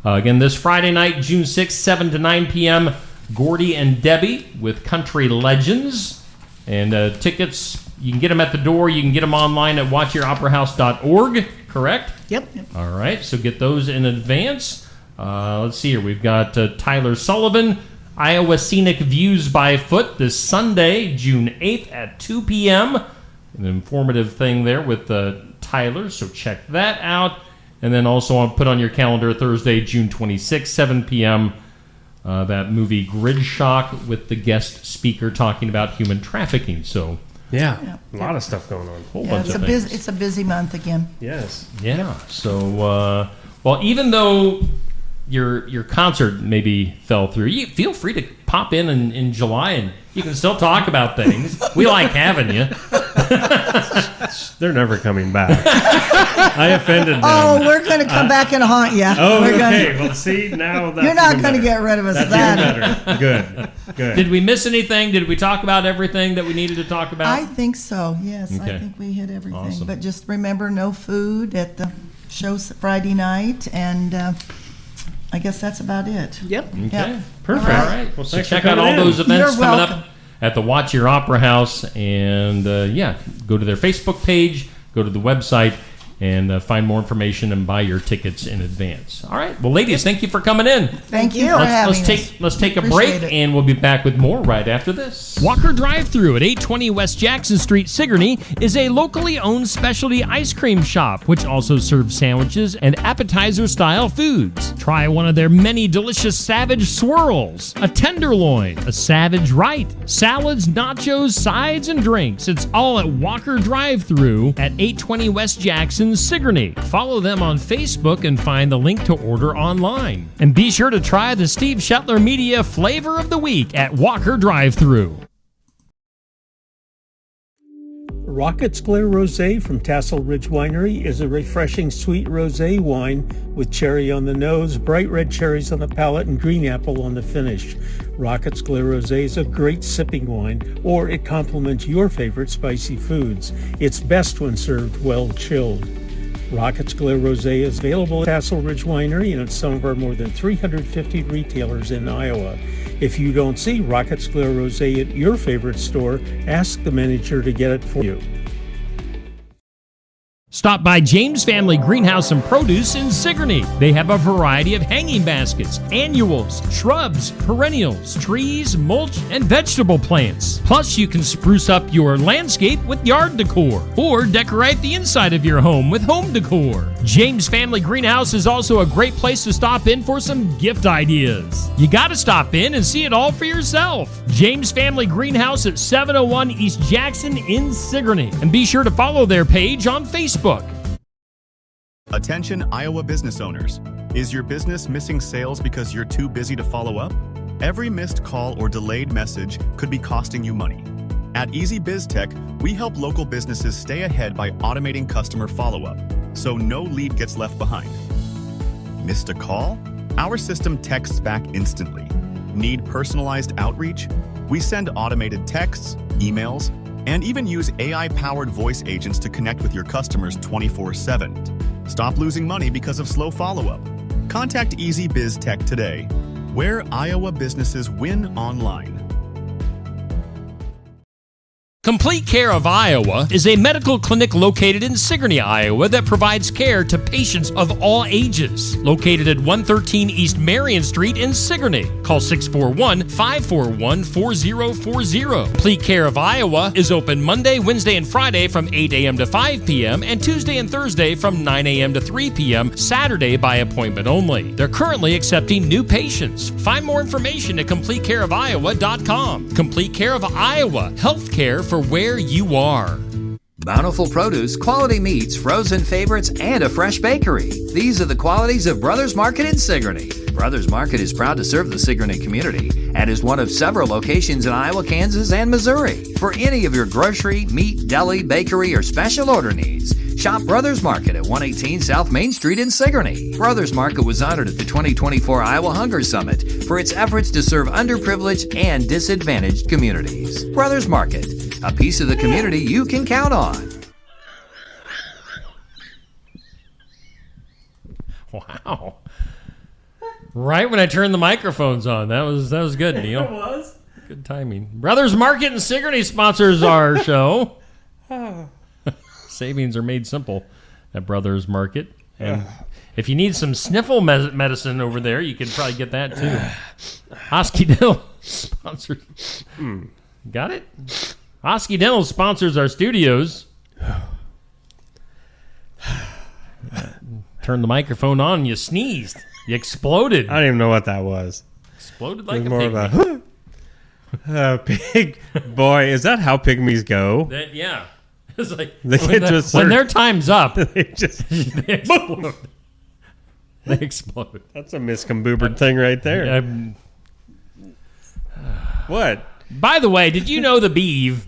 Again, this Friday night, June 6th, 7 to 9 p.m., Gordy and Debbie with Country Legends. And tickets, you can get them at the door. You can get them online at watchyoroperahouse.org, correct? Yep. All right, so get those in advance. Let's see here. We've got Tyler Sullivan, Iowa Scenic Views by Foot, this Sunday, June 8th at 2 p.m., an informative thing there with Tyler, so check that out. And then also put on your calendar Thursday, June 26th, 7 p.m., that movie Grid Shock with the guest speaker talking about human trafficking. So a lot of stuff going on. Whole bunch of things. It's a busy month again. Yes. Yeah. So, even though your concert maybe fell through, you feel free to pop in July and you can still talk about things. We like having you. They're never coming back. I offended them. Oh, we're going to come back and haunt you. Oh, okay. Well, see, now that's you're not going to get rid of us. That's even better. Good. Did we miss anything? Did we talk about everything that we needed to talk about? I think so, yes. Okay. I think we hit everything. Awesome. But just remember, no food at the show Friday night, and I guess that's about it. Yep. Okay. Yep. Perfect. All right. Well, so thanks check for out all coming in. those events You're coming welcome. up at the Watch Your Opera House. And, go to their Facebook page, go to the website, and find more information and buy your tickets in advance. All right. Well, ladies, thank you for coming in. Thank you for having us. Let's take a Appreciate break, it. and we'll be back with more right after this. Walker Drive-Thru at 820 West Jackson Street, Sigourney, is a locally owned specialty ice cream shop, which also serves sandwiches and appetizer-style foods. Try one of their many delicious Savage Swirls, a Tenderloin, a Savage Right, salads, nachos, sides, and drinks. It's all at Walker Drive-Thru at 820 West Jackson, Sigourney. Follow them on Facebook and find the link to order online. And be sure to try the Steve Shetler Media Flavor of the Week at Walker Drive-Thru. Rocket's Clear Rosé from Tassel Ridge Winery is a refreshing sweet rosé wine with cherry on the nose, bright red cherries on the palate, and green apple on the finish. Rocket's Clear Rosé is a great sipping wine, or it complements your favorite spicy foods. It's best when served well chilled. Rocket's Clear Rosé is available at Tassel Ridge Winery and at some of our more than 350 retailers in Iowa. If you don't see Rocket's Clear Rosé at your favorite store, ask the manager to get it for you. Stop by James Family Greenhouse and Produce in Sigourney. They have a variety of hanging baskets, annuals, shrubs, perennials, trees, mulch, and vegetable plants. Plus, you can spruce up your landscape with yard decor or decorate the inside of your home with home decor. James Family Greenhouse is also a great place to stop in for some gift ideas. You gotta stop in and see it all for yourself. James Family Greenhouse at 701 East Jackson in Sigourney. And be sure to follow their page on Facebook. Attention Iowa business owners. Is your business missing sales because you're too busy to follow up? Every missed call or delayed message could be costing you money. At Easy Biz Tech, we help local businesses stay ahead by automating customer follow-up, so no lead gets left behind. Missed a call? Our system texts back instantly. Need personalized outreach? We send automated texts, emails, and even use AI-powered voice agents to connect with your customers 24/7. Stop losing money because of slow follow-up. Contact Easy Biz Tech today, where Iowa businesses win online. Complete Care of Iowa is a medical clinic located in Sigourney, Iowa that provides care to patients of all ages. Located at 113 East Marion Street in Sigourney. Call 641-541-4040. Complete Care of Iowa is open Monday, Wednesday, and Friday from 8 a.m. to 5 p.m. and Tuesday and Thursday from 9 a.m. to 3 p.m. Saturday by appointment only. They're currently accepting new patients. Find more information at CompleteCareOfIowa.com. Complete Care of Iowa. Healthcare for where you are. Bountiful produce, quality meats, frozen favorites, and a fresh bakery. These are the qualities of Brothers Market in Sigourney. Brothers Market is proud to serve the Sigourney community and is one of several locations in Iowa, Kansas, and Missouri. For any of your grocery, meat, deli, bakery, or special order needs, shop Brothers Market at 118 South Main Street in Sigourney. Brothers Market was honored at the 2024 Iowa Hunger Summit for its efforts to serve underprivileged and disadvantaged communities. Brothers Market, a piece of the community you can count on. Wow. Right when I turned the microphones on. That was good, Neil. It was. Good timing. Brothers Market in Sigourney sponsors our show. Savings are made simple at Brothers Market. And if you need some sniffle medicine over there, you can probably get that too. Hosky Dental sponsors. Got it? Hosky Dental sponsors our studios. Turn the microphone on and you sneezed. You exploded. I don't even know what that was. Exploded like a more pygmy. Of a pig. Boy, is that how pygmies go? Yeah. It's like when their time's up, they explode. They explode. That's a miscomboobered thing right there. What? By the way, did you know the beeve?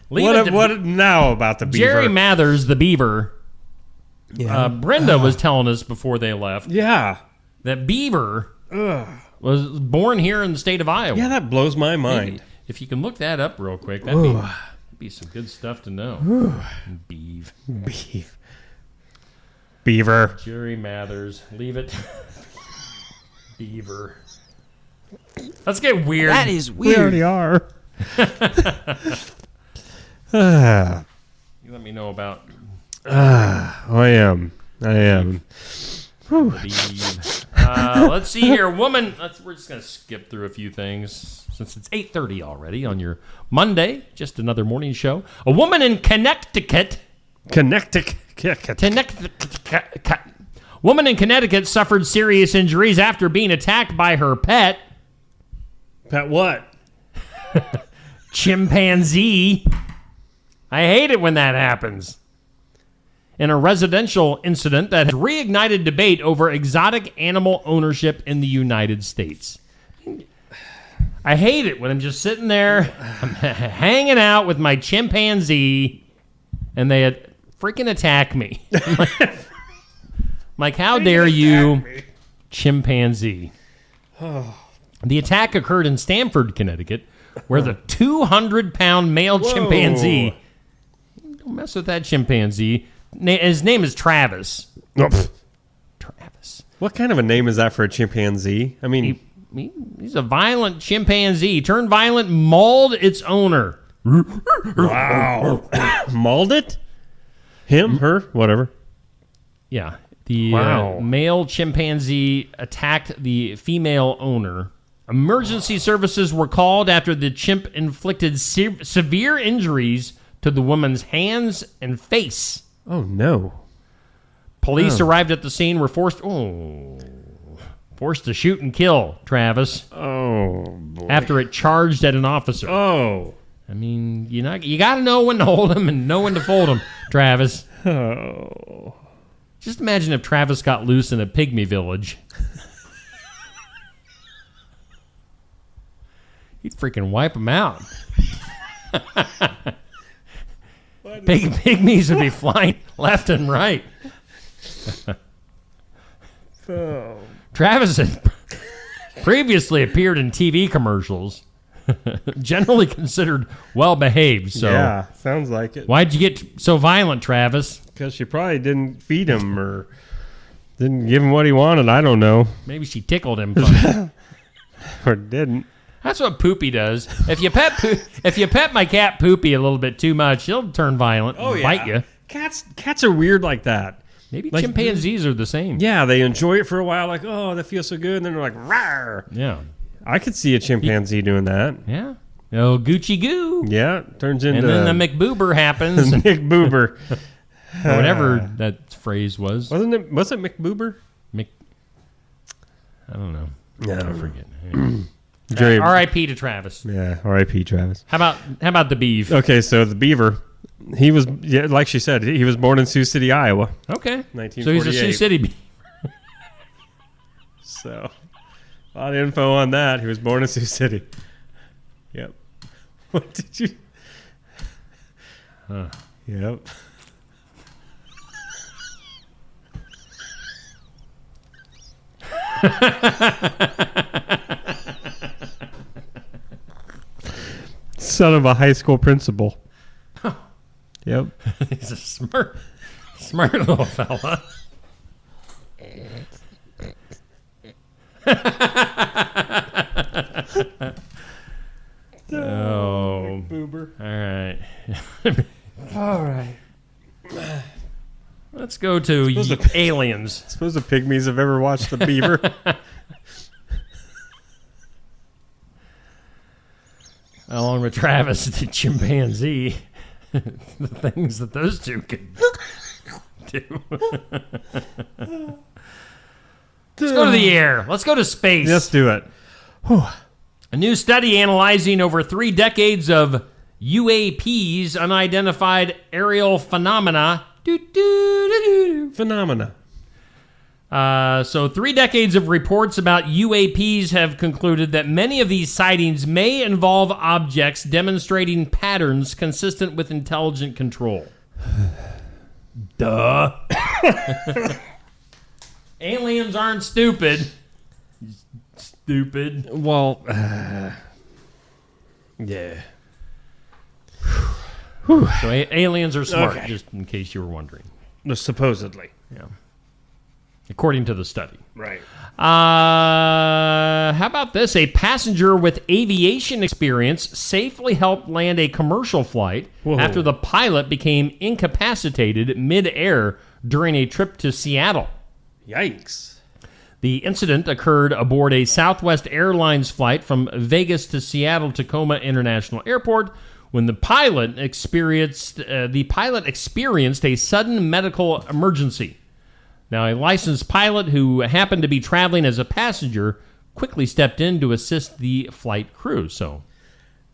What now about the beaver? Jerry Mathers, the beaver. Yeah. Brenda was telling us before they left. Yeah. That beaver was born here in the state of Iowa. Yeah, that blows my mind. If you can look that up real quick, that'd be some good stuff to know. Beaver. Jerry Mathers. Leave it. Beaver. Let's get weird. That is weird. We already are. You let me know about... I am. Let's see here. We're just going to skip through a few things since it's 8:30 already on your Monday. Just another morning show. A woman in Connecticut. Woman in Connecticut suffered serious injuries after being attacked by her pet. Pet what? Chimpanzee. I hate it when that happens. In a residential incident that has reignited debate over exotic animal ownership in the United States. I hate it when I'm just sitting there, I'm hanging out with my chimpanzee, and they freaking attack me. Like, how dare you, chimpanzee? The attack occurred in Stamford, Connecticut, where the 200-pound male chimpanzee... Don't mess with that chimpanzee. His name is Travis. Travis. What kind of a name is that for a chimpanzee? I mean... He's a violent chimpanzee. Turned violent, mauled its owner. Wow. Mauled it? Him? Her? Whatever. Yeah. The male chimpanzee attacked the female owner. Emergency services were called after the chimp inflicted severe injuries to the woman's hands and face. Oh, no. Police arrived at the scene, were forced to shoot and kill Travis. Oh, boy. After it charged at an officer. Oh. I mean, you got to know when to hold him and know when to fold him, Travis. Oh. Just imagine if Travis got loose in a pygmy village. He'd freaking wipe him out. Pygmies would be flying left and right. Oh. Travis had previously appeared in TV commercials, generally considered well-behaved. So yeah, sounds like it. Why'd you get so violent, Travis? Because she probably didn't feed him or didn't give him what he wanted. I don't know. Maybe she tickled him. Funny. Or didn't. That's what Poopy does. If you pet my cat Poopy a little bit too much, he'll turn violent and bite you. Cats are weird like that. Maybe chimpanzees are the same. Yeah, they enjoy it for a while, like, oh, that feels so good, and then they're like, rawr. Yeah. I could see a chimpanzee doing that. Yeah. Oh, Gucci Goo. Yeah, turns into... And then the McBoober happens. McBoober. Or whatever that phrase was. Was it McBoober? I don't know. Yeah. I forget. R.I.P. to Travis. Yeah, R.I.P. Travis. How about the beef? Okay, so the beaver, he was, like she said, he was born in Sioux City, Iowa. Okay. 1948. So he's a Sioux City beaver. So, a lot of info on that. He was born in Sioux City. Yep. What did you... Yep. Son of a high school principal. Yep. He's a smart little fella. Oh, boober. All right. Let's go to aliens. Suppose the pygmies have ever watched the beaver. Along with Travis, the chimpanzee, the things that those two can do. Let's go to the air. Let's go to space. Let's do it. A new study analyzing over 3 decades of UAPs, unidentified aerial phenomena. Phenomena. So 3 decades of reports about UAPs have concluded that many of these sightings may involve objects demonstrating patterns consistent with intelligent control. Duh. Aliens aren't stupid. Stupid. Well, yeah. So aliens are smart, just in case you were wondering. Supposedly. Yeah. According to the study. Right. How about this? A passenger with aviation experience safely helped land a commercial flight after the pilot became incapacitated mid-air during a trip to Seattle. Yikes. The incident occurred aboard a Southwest Airlines flight from Vegas to Seattle Tacoma International Airport when the pilot experienced a sudden medical emergency. Now, a licensed pilot who happened to be traveling as a passenger quickly stepped in to assist the flight crew. So,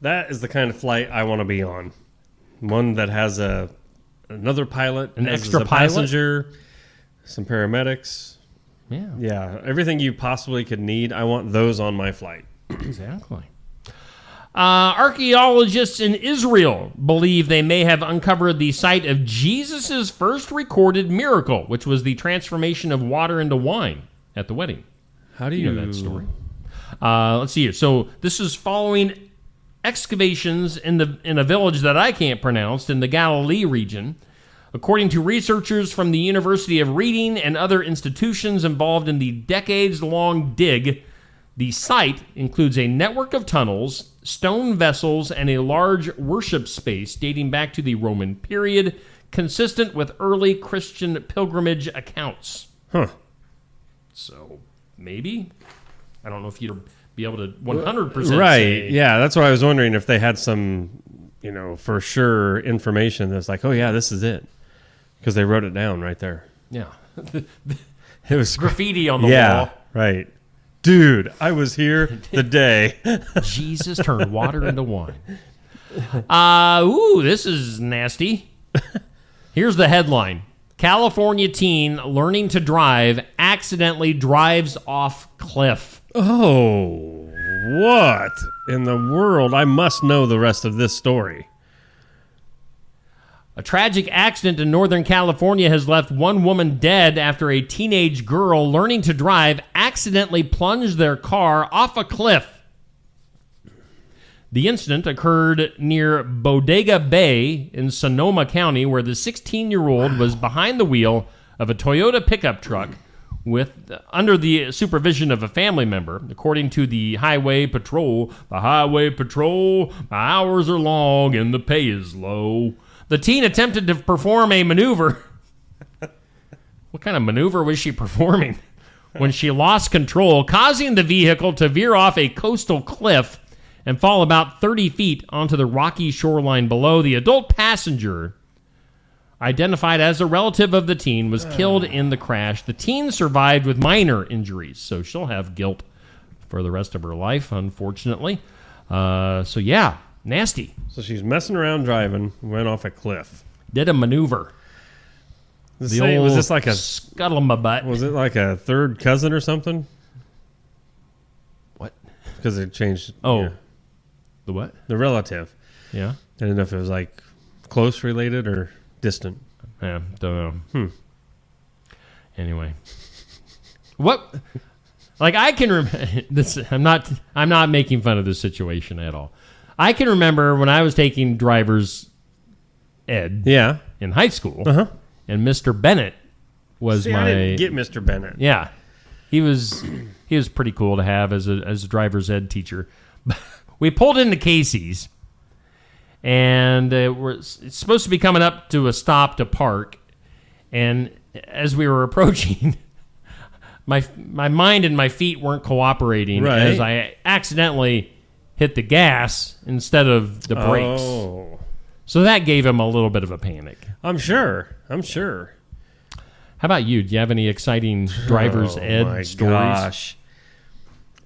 that is the kind of flight I want to be on. One that has another pilot, an extra passenger, some paramedics. Yeah. Yeah, everything you possibly could need. I want those on my flight. Exactly. Archaeologists in Israel believe they may have uncovered the site of Jesus' first recorded miracle, which was the transformation of water into wine at the wedding. How do you know that story? Let's see here. So this is following excavations in a village that I can't pronounce in the Galilee region. According to researchers from the University of Reading and other institutions involved in the decades-long dig, the site includes a network of tunnels, stone vessels, and a large worship space dating back to the Roman period, consistent with early Christian pilgrimage accounts. Huh. So, maybe? I don't know if you'd be able to 100% Right. say. Yeah, that's what I was wondering, if they had some, for sure information that's like, oh, yeah, this is it. Because they wrote it down right there. Yeah. It was graffiti on the yeah, wall. Right. Dude, I was here the day Jesus turned water into wine. This is nasty. Here's the headline. California teen learning to drive accidentally drives off cliff. Oh, what in the world? I must know the rest of this story. A tragic accident in Northern California has left one woman dead after a teenage girl learning to drive accidentally plunged their car off a cliff. The incident occurred near Bodega Bay in Sonoma County, where the 16-year-old was behind the wheel of a Toyota pickup truck under the supervision of a family member. According to the Highway Patrol, my hours are long and the pay is low. The teen attempted to perform a maneuver. What kind of maneuver was she performing? When she lost control, causing the vehicle to veer off a coastal cliff and fall about 30 feet onto the rocky shoreline below. The adult passenger, identified as a relative of the teen, was killed in the crash. The teen survived with minor injuries, so she'll have guilt for the rest of her life, unfortunately. So yeah, nasty. So she's messing around driving, went off a cliff. Did a maneuver. Was this like a scuttlebutt? Was it like a third cousin or something? What? Because it changed. Oh, yeah. The what? The relative. Yeah. I didn't know if it was like close related or distant. Yeah, don't know. Anyway, what? Like I can remember this. I'm not making fun of this situation at all. I can remember when I was taking driver's ed. Yeah. In high school. Uh-huh. And Mr. Bennett was I didn't get Mr. Bennett. Yeah. He was pretty cool to have as a driver's ed teacher. We pulled into Casey's, and it's supposed to be coming up to a stop to park. And as we were approaching, my mind and my feet weren't cooperating as I accidentally hit the gas instead of the brakes. Oh. So that gave him a little bit of a panic. I'm sure. How about you? Do you have any exciting driver's ed stories? Gosh.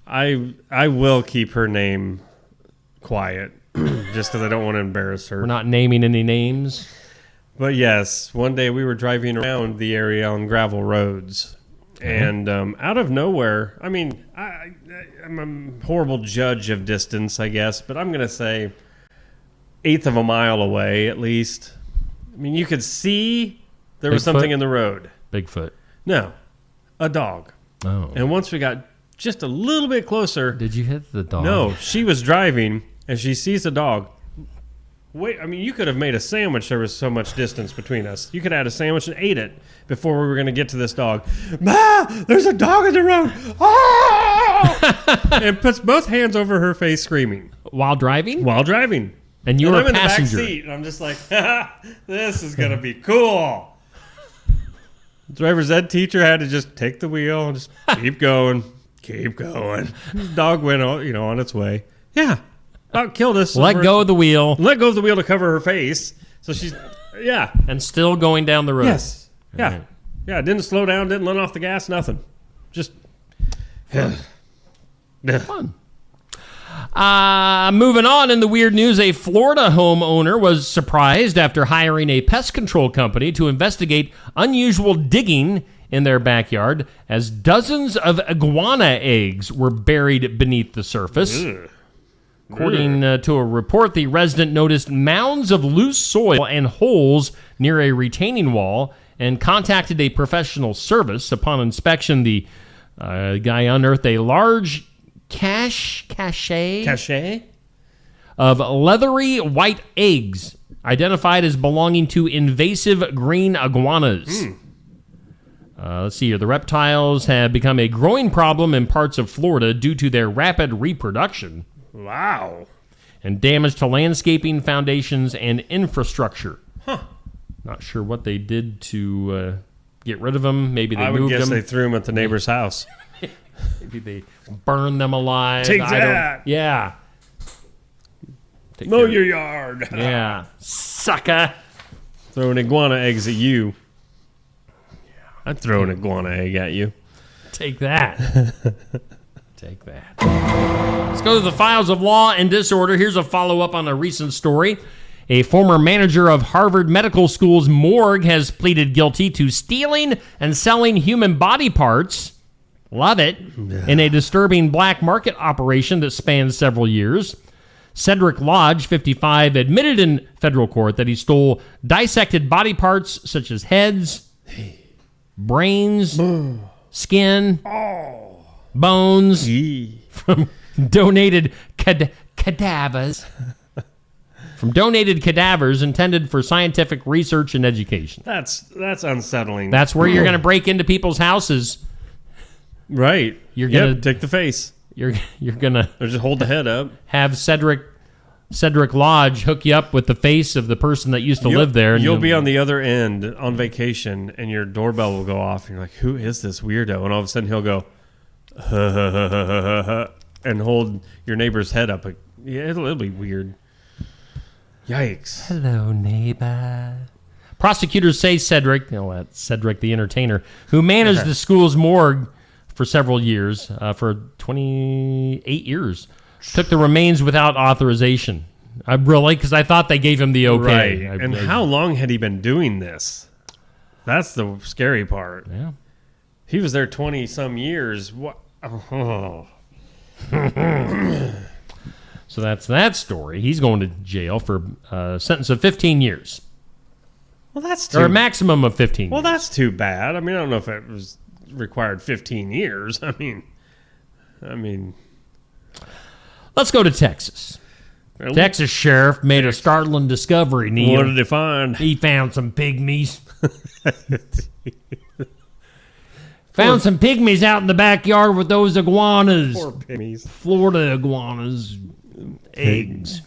I will keep her name quiet just because I don't want to embarrass her. We're not naming any names. But yes, one day we were driving around the area on gravel roads. And out of nowhere, I mean, I'm a horrible judge of distance, I guess, but I'm going to say 1/8 of a mile away at least. I mean, you could see there was something in the road. Bigfoot. No, a dog. Oh. And once we got just a little bit closer. Did you hit the dog? No, she was driving and she sees the dog. Wait, I mean, you could have made a sandwich. There was so much distance between us. You could have had a sandwich and ate it before we were going to get to this dog. Ma, there's a dog in the road. Ah! And puts both hands over her face screaming. While driving? While driving. And you were a passenger. I'm in the back seat, and I'm just like, this is going to be cool. The driver's ed teacher had to just take the wheel and just keep going. Keep going. The dog went on its way. Yeah. About killed us. Let go of the wheel. Let go of the wheel to cover her face. So she's, yeah. And still going down the road. Yes. Yeah. Right. Yeah. Didn't slow down. Didn't let off the gas. Nothing. Just fun. Moving on in the weird news, a Florida homeowner was surprised after hiring a pest control company to investigate unusual digging in their backyard as dozens of iguana eggs were buried beneath the surface. Ugh. According to a report, the resident noticed mounds of loose soil and holes near a retaining wall and contacted a professional service. Upon inspection, the guy unearthed a large cache of leathery white eggs identified as belonging to invasive green iguanas. Let's see here. The reptiles have become a growing problem in parts of Florida due to their rapid reproduction. Wow. And damage to landscaping, foundations, and infrastructure. Huh. Not sure what they did to get rid of them. Maybe they moved them. I would guess they threw them at the neighbor's house. Maybe they burned them alive. Take that. Yeah. Mow your yard. Yeah. Sucker. Throwing iguana eggs at you. I'd throw an iguana egg at you. Take that. Take that. Let's go to the files of law and disorder. Here's a follow-up on a recent story. A former manager of Harvard Medical School's morgue has pleaded guilty to stealing and selling human body parts. Love it. In a disturbing black market operation that spans several years. Cedric Lodge, 55, admitted in federal court that he stole dissected body parts such as heads, brains, skin, bones from donated cadavers. From donated cadavers intended for scientific research and education. That's unsettling. That's where you're going to break into people's houses. Right. You're going to take the face. You're going to just hold the head up. Have Cedric Lodge hook you up with the face of the person that used to live there. And You'll be on the other end on vacation, and your doorbell will go off, and you're like, who is this weirdo? And all of a sudden he'll go, and hold your neighbor's head up. Yeah, it'll be weird. Yikes. Hello, neighbor. Prosecutors say Cedric the entertainer, who managed the school's morgue for several years, for 28 years, took the remains without authorization. Because I thought they gave him the okay. Right. And how long had he been doing this? That's the scary part. Yeah. He was there 20-some years. What? Oh. So that's that story. He's going to jail for a sentence of 15 years. Well, that's or a maximum of 15 Well, years. that's too bad. I mean, I don't know if it was required 15 years. I mean... Let's go to Texas. Really? Texas sheriff made a startling discovery, Neil. What did he find? He found some pygmies. Found some pygmies out in the backyard with those iguanas. Poor pygmies. Florida iguanas. Eggs.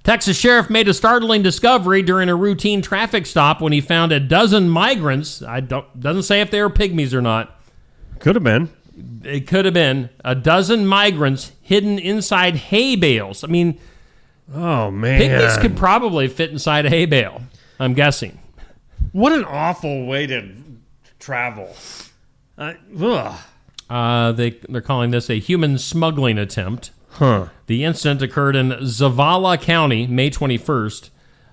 Texas sheriff made a startling discovery during a routine traffic stop when he found a dozen migrants. Doesn't say if they were pygmies or not. Could have been. It could have been a dozen migrants hidden inside hay bales. I mean, oh man, pygmies could probably fit inside a hay bale, I'm guessing. What an awful way to travel. They're calling this a human smuggling attempt. Huh. The incident occurred in Zavala County, May 21st,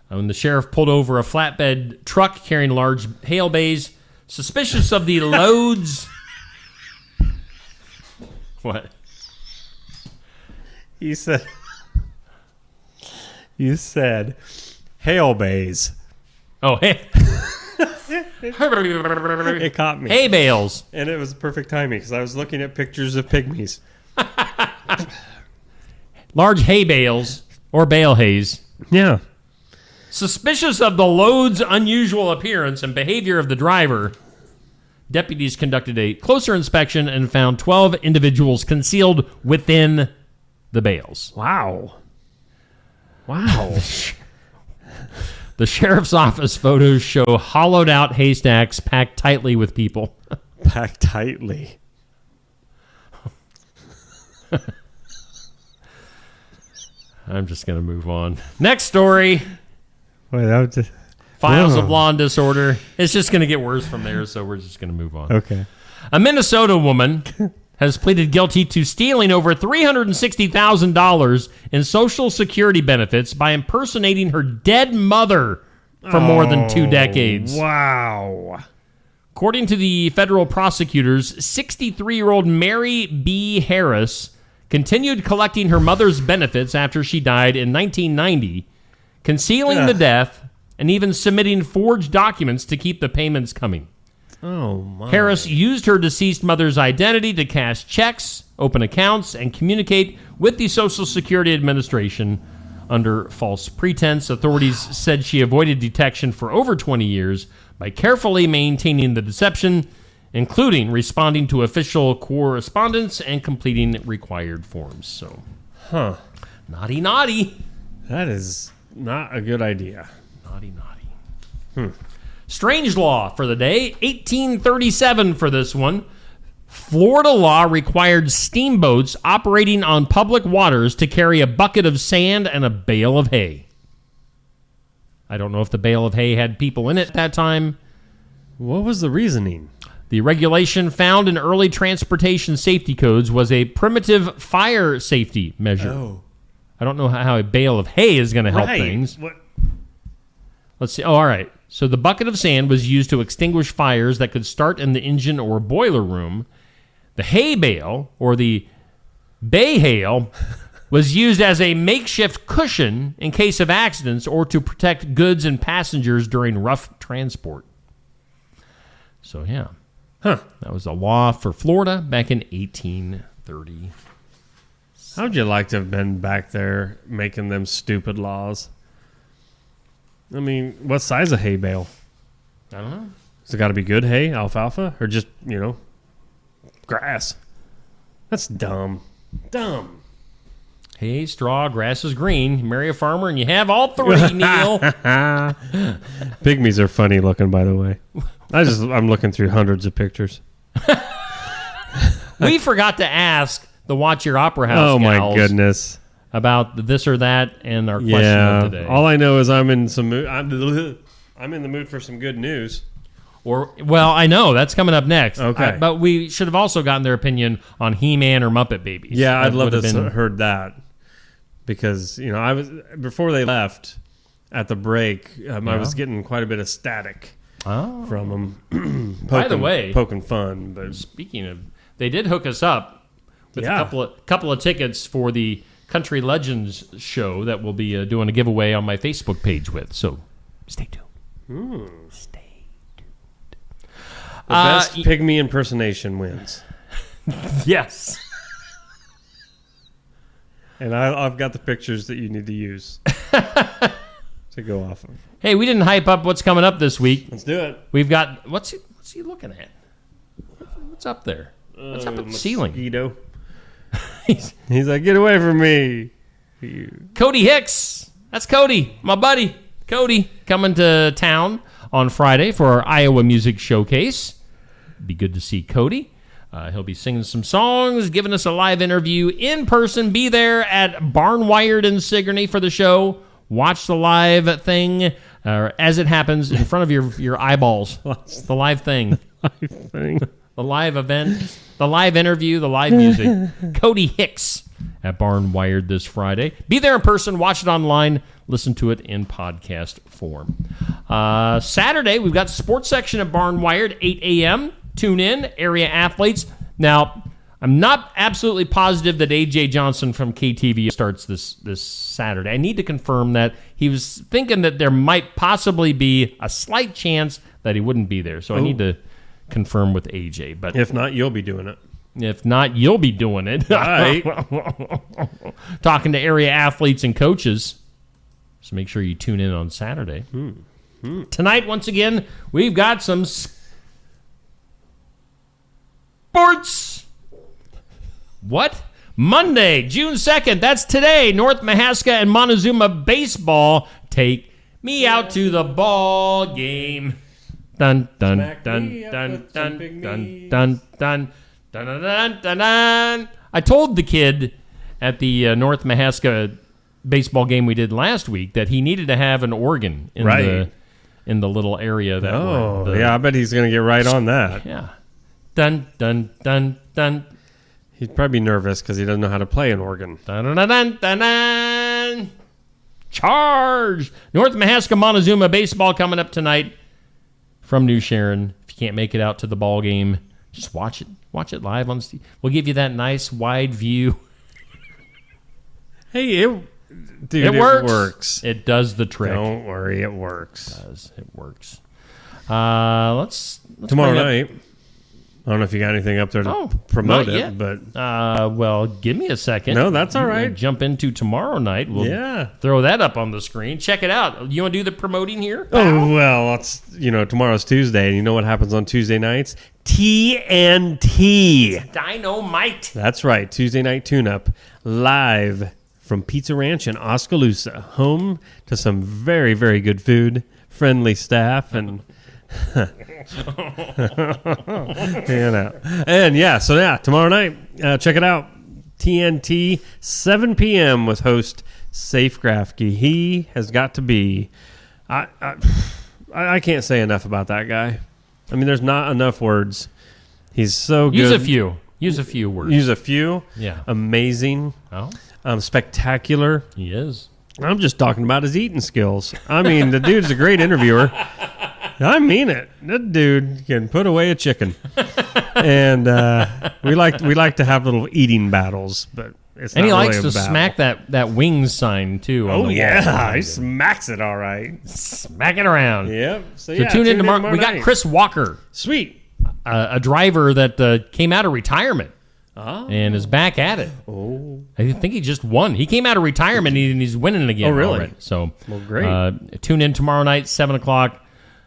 when the sheriff pulled over a flatbed truck carrying large hay bales, suspicious of the loads. What? You said hail bays. Oh, hey. It caught me. Hay bales. And it was perfect timing because I was looking at pictures of pygmies. Large hay bales or bale hays. Yeah. Suspicious of the load's unusual appearance and behavior of the driver, deputies conducted a closer inspection and found 12 individuals concealed within the bales. Wow. The sheriff's office photos show hollowed out haystacks packed tightly with people. Packed tightly. I'm just going to move on. Next story. Wait, that was just... Files of law and disorder. It's just going to get worse from there, so we're just going to move on. Okay. A Minnesota woman has pleaded guilty to stealing over $360,000 in Social Security benefits by impersonating her dead mother for more than 2 decades. Wow. According to the federal prosecutors, 63-year-old Mary B. Harris continued collecting her mother's benefits after she died in 1990, concealing the death, and even submitting forged documents to keep the payments coming. Oh, my. Harris used her deceased mother's identity to cash checks, open accounts, and communicate with the Social Security Administration under false pretense. Authorities said she avoided detection for over 20 years by carefully maintaining the deception, including responding to official correspondence and completing required forms. So, naughty. That is not a good idea. Naughty. Strange law for the day, 1837 for this one. Florida law required steamboats operating on public waters to carry a bucket of sand and a bale of hay. I don't know if the bale of hay had people in it at that time. What was the reasoning? The regulation found in early transportation safety codes was a primitive fire safety measure. Oh. I don't know how a bale of hay is going to help things. What? Let's see. Oh, all right. So the bucket of sand was used to extinguish fires that could start in the engine or boiler room. The hay bale, or the bay hail, was used as a makeshift cushion in case of accidents or to protect goods and passengers during rough transport. So, yeah. That was a law for Florida back in 1830. How would you like to have been back there making them stupid laws? I mean, what size of hay bale? I don't know. Has it got to be good hay, alfalfa, or just, grass? That's dumb. Dumb. Hay, straw, grass is green. You marry a farmer and you have all three, Neil. Pygmies are funny looking, by the way. I'm looking through hundreds of pictures. We forgot to ask the Watch Your Opera House Oh, my gals goodness. about this or that and our question of today. All I know is I'm in some mood. I'm in the mood for some good news. Well, I know that's coming up next. Okay, but we should have also gotten their opinion on He-Man or Muppet Babies. Yeah, I'd love to have have heard that because I was before they left at the break. I was getting quite a bit of static from them. By the way, poking fun. But speaking of, they did hook us up with a couple of tickets for the Country Legends show that we'll be doing a giveaway on my Facebook page with. So stay tuned. Stay tuned. The best pygmy impersonation wins. Yes. And I've got the pictures that you need to use to go off of. Hey, we didn't hype up what's coming up this week. Let's do it. We've got what's he looking at? What's up there? What's up at the ceiling? Mosquito. He's like, get away from me. Cody Hicks. That's Cody, my buddy. Cody coming to town on Friday for our Iowa Music Showcase. Be good to see Cody. He'll be singing some songs, giving us a live interview in person. Be there at Barnwired in Sigourney for the show. Watch the live thing as it happens in front of your eyeballs. The live thing. The live event. The live interview. The live music. Cody Hicks at Barnwired this Friday. Be there in person. Watch it online. Listen to it in podcast form. Saturday, we've got sports section at Barnwired, 8 a.m. Tune in, area athletes. Now, I'm not absolutely positive that A.J. Johnson from KTV starts this Saturday. I need to confirm that. He was thinking that there might possibly be a slight chance that he wouldn't be there. So I need to confirm with A.J. But if not, you'll be doing it. If not, you'll be doing it. Right. Talking to area athletes and coaches. So make sure you tune in on Saturday. Tonight, once again, we've got some sports. What? Monday, June 2nd. That's today. North Mahaska and Montezuma baseball. Take me out to the ball game. Dun dun dun dun dun dun dun dun dun dun dun dun. I told the kid at the North Mahaska baseball game we did last week that he needed to have an organ in the little area that. Yeah, I bet he's going to get right on that. Yeah. Dun dun dun dun. He'd probably be nervous because he doesn't know how to play an organ. Dun dun dun dun dun. Charge! North Mahaska Montezuma baseball coming up tonight from New Sharon. If you can't make it out to the ball game, just watch it. Watch it live on. We'll give you that nice wide view Hey, dude, it works. Works. It does the trick. Don't worry, it works. It works. Let's tomorrow night. I don't know if you got anything up there to promote not it, yet. but well, give me a second. No, that's all right. Jump into tomorrow night. We'll throw that up on the screen. Check it out. You want to do the promoting here? Oh well, it's tomorrow's Tuesday, and you know what happens on Tuesday nights? TNT. Dynamite. That's right. Tuesday night tune-up live from Pizza Ranch in Oskaloosa, home to some very, very good food, friendly staff, and tomorrow night, check it out. TNT, 7 p.m. with host Safe Grafke. He has got to be. I can't say enough about that guy. I mean, there's not enough words. He's so good. Use a few. Use a few words. Use a few. Yeah. Amazing. Oh. Spectacular. He is. I'm just talking about his eating skills. I mean, the dude's a great interviewer. I mean it. That dude can put away a chicken. And we like to have little eating battles, but it's not he really likes to battle. smack that wings sign too. On Oh the yeah, wall. he smacks it all right. Smack it around. Yep. So tune in tomorrow. We got night. Chris Walker. Sweet. A driver that came out of retirement. Oh. And is back at it. Oh. I think he just won. He came out of retirement and he's winning again. Oh, really? Already. So, well, great. Tune in tomorrow night, 7 o'clock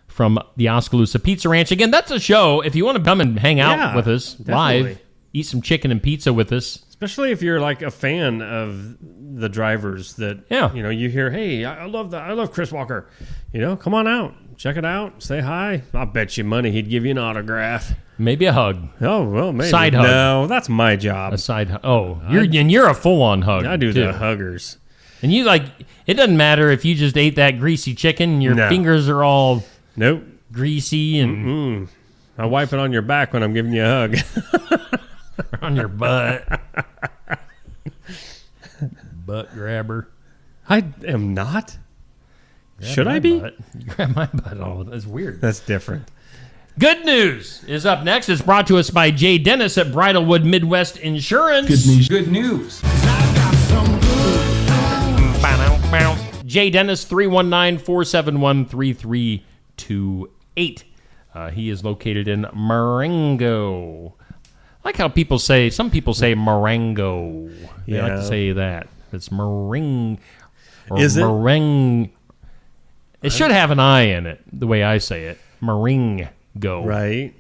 from the Oskaloosa Pizza Ranch. Again, that's a show. If you want to come and hang out with us live, eat some chicken and pizza with us. Especially if you're like a fan of the drivers that, you hear, hey, I love that. I love Chris Walker. Come on out. Check it out. Say hi. I'll bet you money he'd give you an autograph. Maybe a hug. Oh, well, maybe. Side hug. No, that's my job. A side hug. Oh, you're a full-on hug. I do too. the huggers. And it doesn't matter if you just ate that greasy chicken, your fingers are all greasy and I wipe it on your back when I'm giving you a hug. on your butt. Butt grabber. I am not. Should I be? Butt. You grab my butt. Oh, that's weird. That's different. Good news is up next. It's brought to us by Jay Dennis at Bridalwood Midwest Insurance. Good news. Jay Dennis, 319-471-3328. He is located in Marengo. I like how some people say Marengo. They like to say that. It's Meringue. Is it? Meringue. It should have an I in it, the way I say it. Marengo. Right.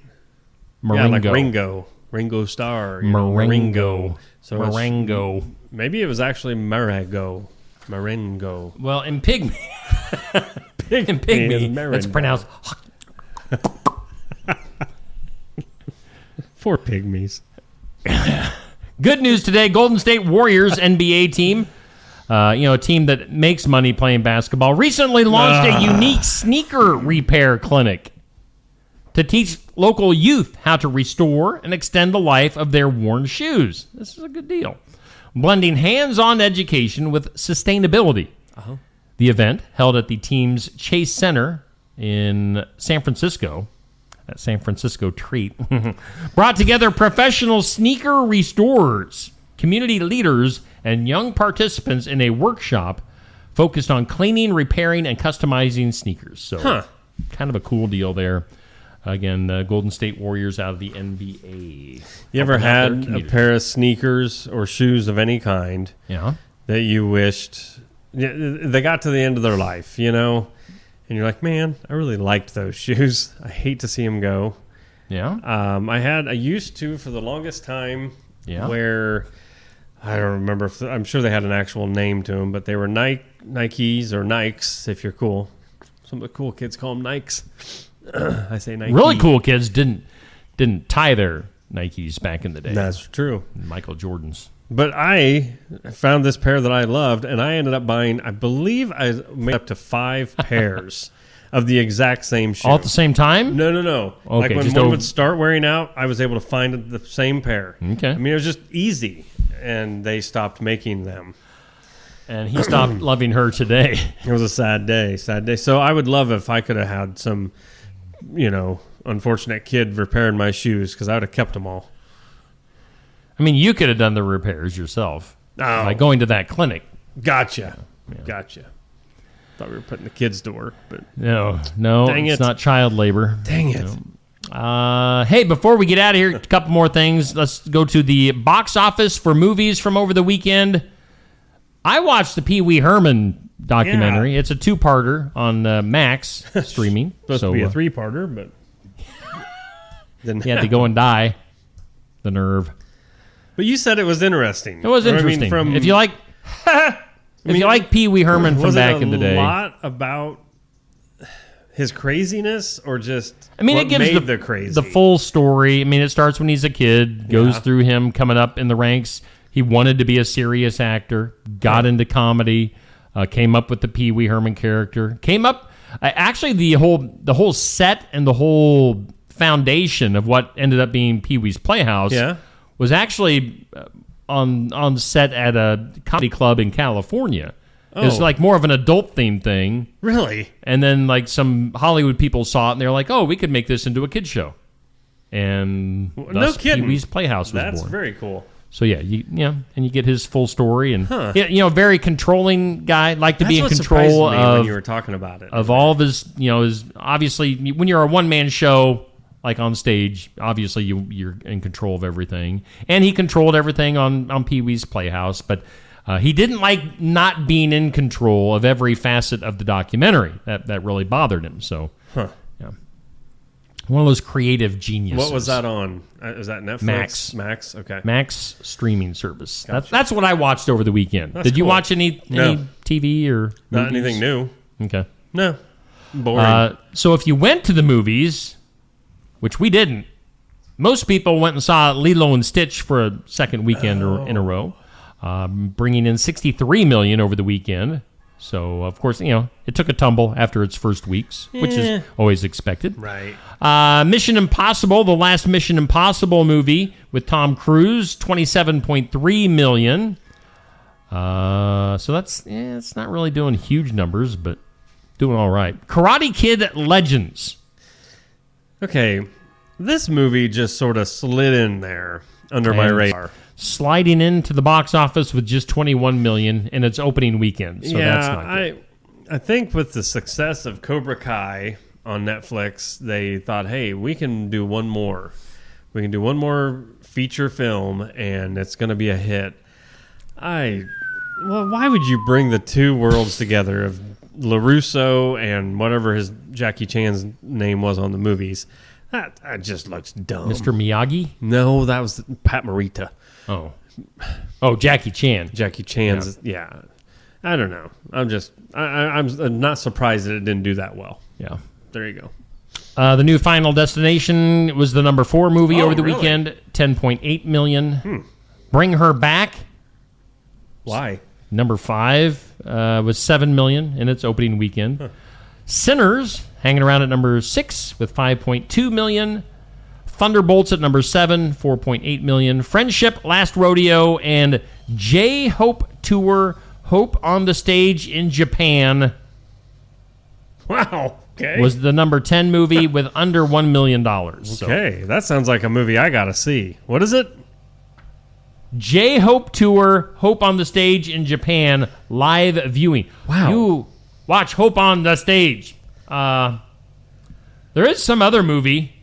Marengo. Yeah, like Ringo. Ringo Starr. Marengo. So Marengo. Maybe it was actually Marengo. Marengo. Well, in Pygmy, it's pronounced. For Pygmies. Good news today: Golden State Warriors NBA team, a team that makes money playing basketball, recently launched a unique sneaker repair clinic to teach local youth how to restore and extend the life of their worn shoes. This is a good deal. Blending hands-on education with sustainability. Uh-huh. The event, held at the team's Chase Center in San Francisco, that San Francisco treat, brought together professional sneaker restorers, community leaders, and young participants in a workshop focused on cleaning, repairing, and customizing sneakers. So kind of a cool deal there. Again, Golden State Warriors out of the NBA. You ever had a pair of sneakers or shoes of any kind that you wished they got to the end of their life, and you're like, man, I really liked those shoes. I hate to see them go. Yeah. I used to for the longest time where I don't remember I'm sure they had an actual name to them, but they were Nikes or Nikes if you're cool. Some of the cool kids call them Nikes. I say Nike. Really cool kids didn't tie their Nikes back in the day. That's true. Michael Jordan's. But I found this pair that I loved, and I ended up buying, I believe I made up to 5 pairs of the exact same shoe. All at the same time? No. Okay, like when one would start wearing out, I was able to find the same pair. Okay. I mean, it was just easy, and they stopped making them. And he stopped loving her today. It was a sad day. So I would love if I could have had some, unfortunate kid repairing my shoes because I would have kept them all. I mean, you could have done the repairs yourself. by going to that clinic. Gotcha. Gotcha. Thought we were putting the kids to work, but no, Dang it's it. not child labor. Dang it. Hey, before we get out of here, a couple more things. Let's go to the box office for movies from over the weekend. I watched the Pee Wee Herman documentary. Yeah. It's a 2-parter on Max streaming. Supposed to be a 3-parter, but he had to go and die. The nerve. But you said it was interesting. It was interesting. If you like, you like Pee Wee Herman from back in the day, was it a lot about his craziness, or just it gives the full story. I mean, it starts when he's a kid, goes through him coming up in the ranks. He wanted to be a serious actor, got into comedy, came up with the Pee Wee Herman character. Actually, the whole set and the whole foundation of what ended up being Pee Wee's Playhouse was actually on set at a comedy club in California. It was like more of an adult themed thing. Really? And then like some Hollywood people saw it and they're like, oh, we could make this into a kid's show. And thus kidding. Pee Wee's Playhouse was That's born. very cool. So and you get his full story, and very controlling guy, like to be in control of. When you were talking about it, of all of his, his obviously when you're a one-man show, like on stage, obviously you're in control of everything, and he controlled everything on Pee Wee's Playhouse, but he didn't like not being in control of every facet of the documentary. That really bothered him. So, one of those creative geniuses. What was that on? Is that Netflix? Max. Okay. Max streaming service. Gotcha. That's what I watched over the weekend. Did you watch any TV or not movies? anything new? Okay. No. Boring. So if you went to the movies, which we didn't, most people went and saw Lilo and Stitch for a second weekend in a row, bringing in $63 million over the weekend. So, of course, it took a tumble after its first weeks, which is always expected. Right. Mission Impossible, the last Mission Impossible movie with Tom Cruise, $27.3 million. So it's not really doing huge numbers, but doing all right. Karate Kid Legends. Okay, this movie just sort of slid in there under my radar. Sliding into the box office with just $21 million in its opening weekend. So that's not good. I think with the success of Cobra Kai on Netflix, they thought, hey, we can do one more. We can do one more feature film, and it's going to be a hit. Well, why would you bring the two worlds together of LaRusso and whatever his Jackie Chan's name was on the movies? That just looks dumb. Mr. Miyagi? No, that was Pat Morita. Oh, Jackie Chan. Jackie Chan's, yeah. I don't know. I'm not surprised that it didn't do that well. Yeah. There you go. The new Final Destination was the number 4 movie over the weekend. $10.8 million. Bring Her Back. Why? Number 5 was $7 million in its opening weekend. Sinners hanging around at number 6 with $5.2 million. Thunderbolts at number 7, $4.8 million. Friendship, Last Rodeo, and J-Hope Tour, Hope on the Stage in Japan. Wow. Okay. Was the number 10 movie with under $1 million. Okay, that sounds like a movie I got to see. What is it? J-Hope Tour, Hope on the Stage in Japan, live viewing. Wow. You watch Hope on the Stage. There is some other movie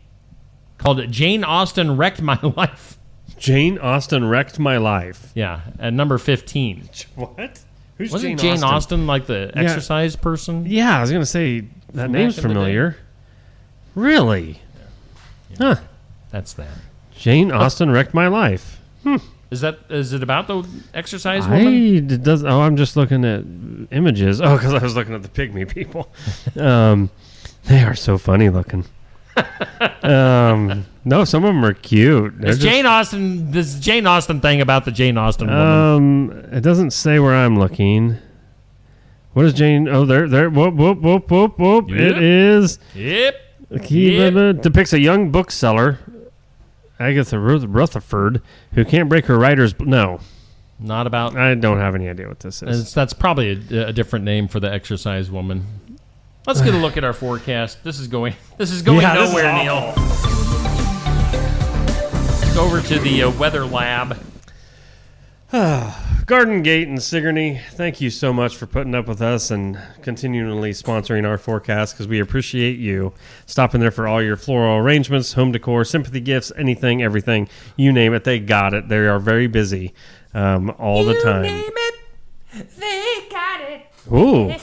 called Jane Austen Wrecked My Life. Jane Austen Wrecked My Life. Yeah, at number 15. What? Who's Wasn't Jane Austen like the exercise person? Yeah, I was going to say, that name's familiar. Really? Yeah. Huh. That's that. Jane Austen Wrecked My Life. Is it about the exercise woman? I'm just looking at images. Oh, because I was looking at the pygmy people. They are so funny looking. No, some of them are cute. This Jane Austen thing about the Jane Austen woman. It doesn't say where I'm looking. What is Jane? Oh, there. Whoop, whoop, whoop, whoop, whoop. Yep. It is. Yep. Depicts a young bookseller, Agatha Rutherford, who can't break her writer's... No. Not about... I don't have any idea what this is. That's probably a different name for the exercise woman. Let's get a look at our forecast. This is going nowhere, Neil. Let's go over to the weather lab. Garden Gate in Sigourney, thank you so much for putting up with us and continually sponsoring our forecast because we appreciate you stopping there for all your floral arrangements, home decor, sympathy gifts, anything, everything. You name it, they got it. They are very busy all the time. You name it, they got it. Ooh,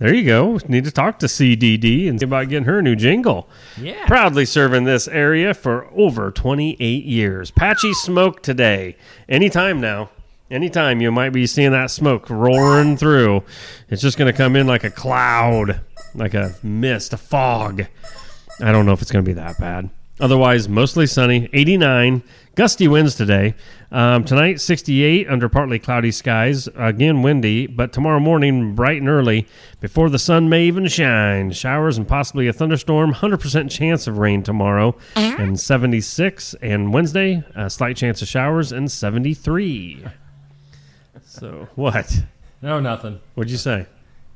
there you go. Need to talk to CDD and see about getting her a new jingle. Yeah. Proudly serving this area for over 28 years. Patchy smoke today. Anytime now. Anytime you might be seeing that smoke roaring through. It's just going to come in like a cloud, like a mist, a fog. I don't know if it's going to be that bad. Otherwise, mostly sunny, 89, gusty winds today. Tonight, 68 under partly cloudy skies. Again, windy, but tomorrow morning, bright and early, before the sun may even shine. Showers and possibly a thunderstorm. 100% chance of rain tomorrow, and 76. And Wednesday, a slight chance of showers, and 73. So, what? No, nothing. What'd you say?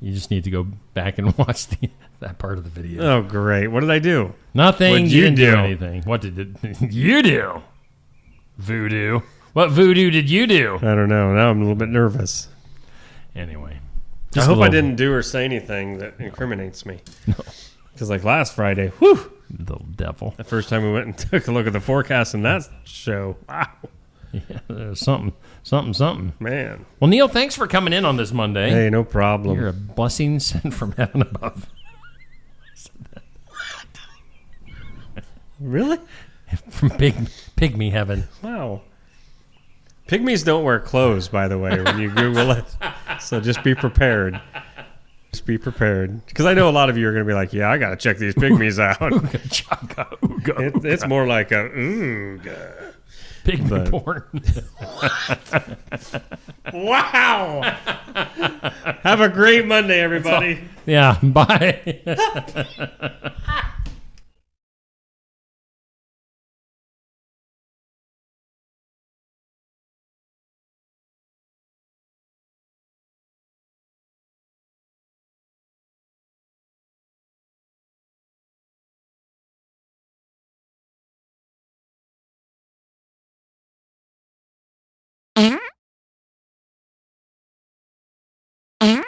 You just need to go back and watch that part of the video. Oh, great. What did I do? Nothing. What'd You you didn't do do? anything. What did you do? Voodoo. What voodoo did you do? I don't know. Now I'm a little bit nervous. Anyway. I hope I didn't do or say anything that incriminates me. No. Because like last Friday, whew. Little devil. The first time we went and took a look at the forecast in that show. Wow. Yeah, there's something. Man. Well, Neil, thanks for coming in on this Monday. Hey, no problem. You're a blessing sent from heaven above. Really? From pygmy heaven. Wow. Pygmies don't wear clothes, by the way, when you Google it. So just be prepared. Just be prepared. Because I know a lot of you are going to be like, yeah, I got to check these pygmies out. Ooga chugga, ooga, ooga. It's more like a ooga. Pygmy porn. Wow. Have a great Monday, everybody. Yeah, bye. Uh-huh.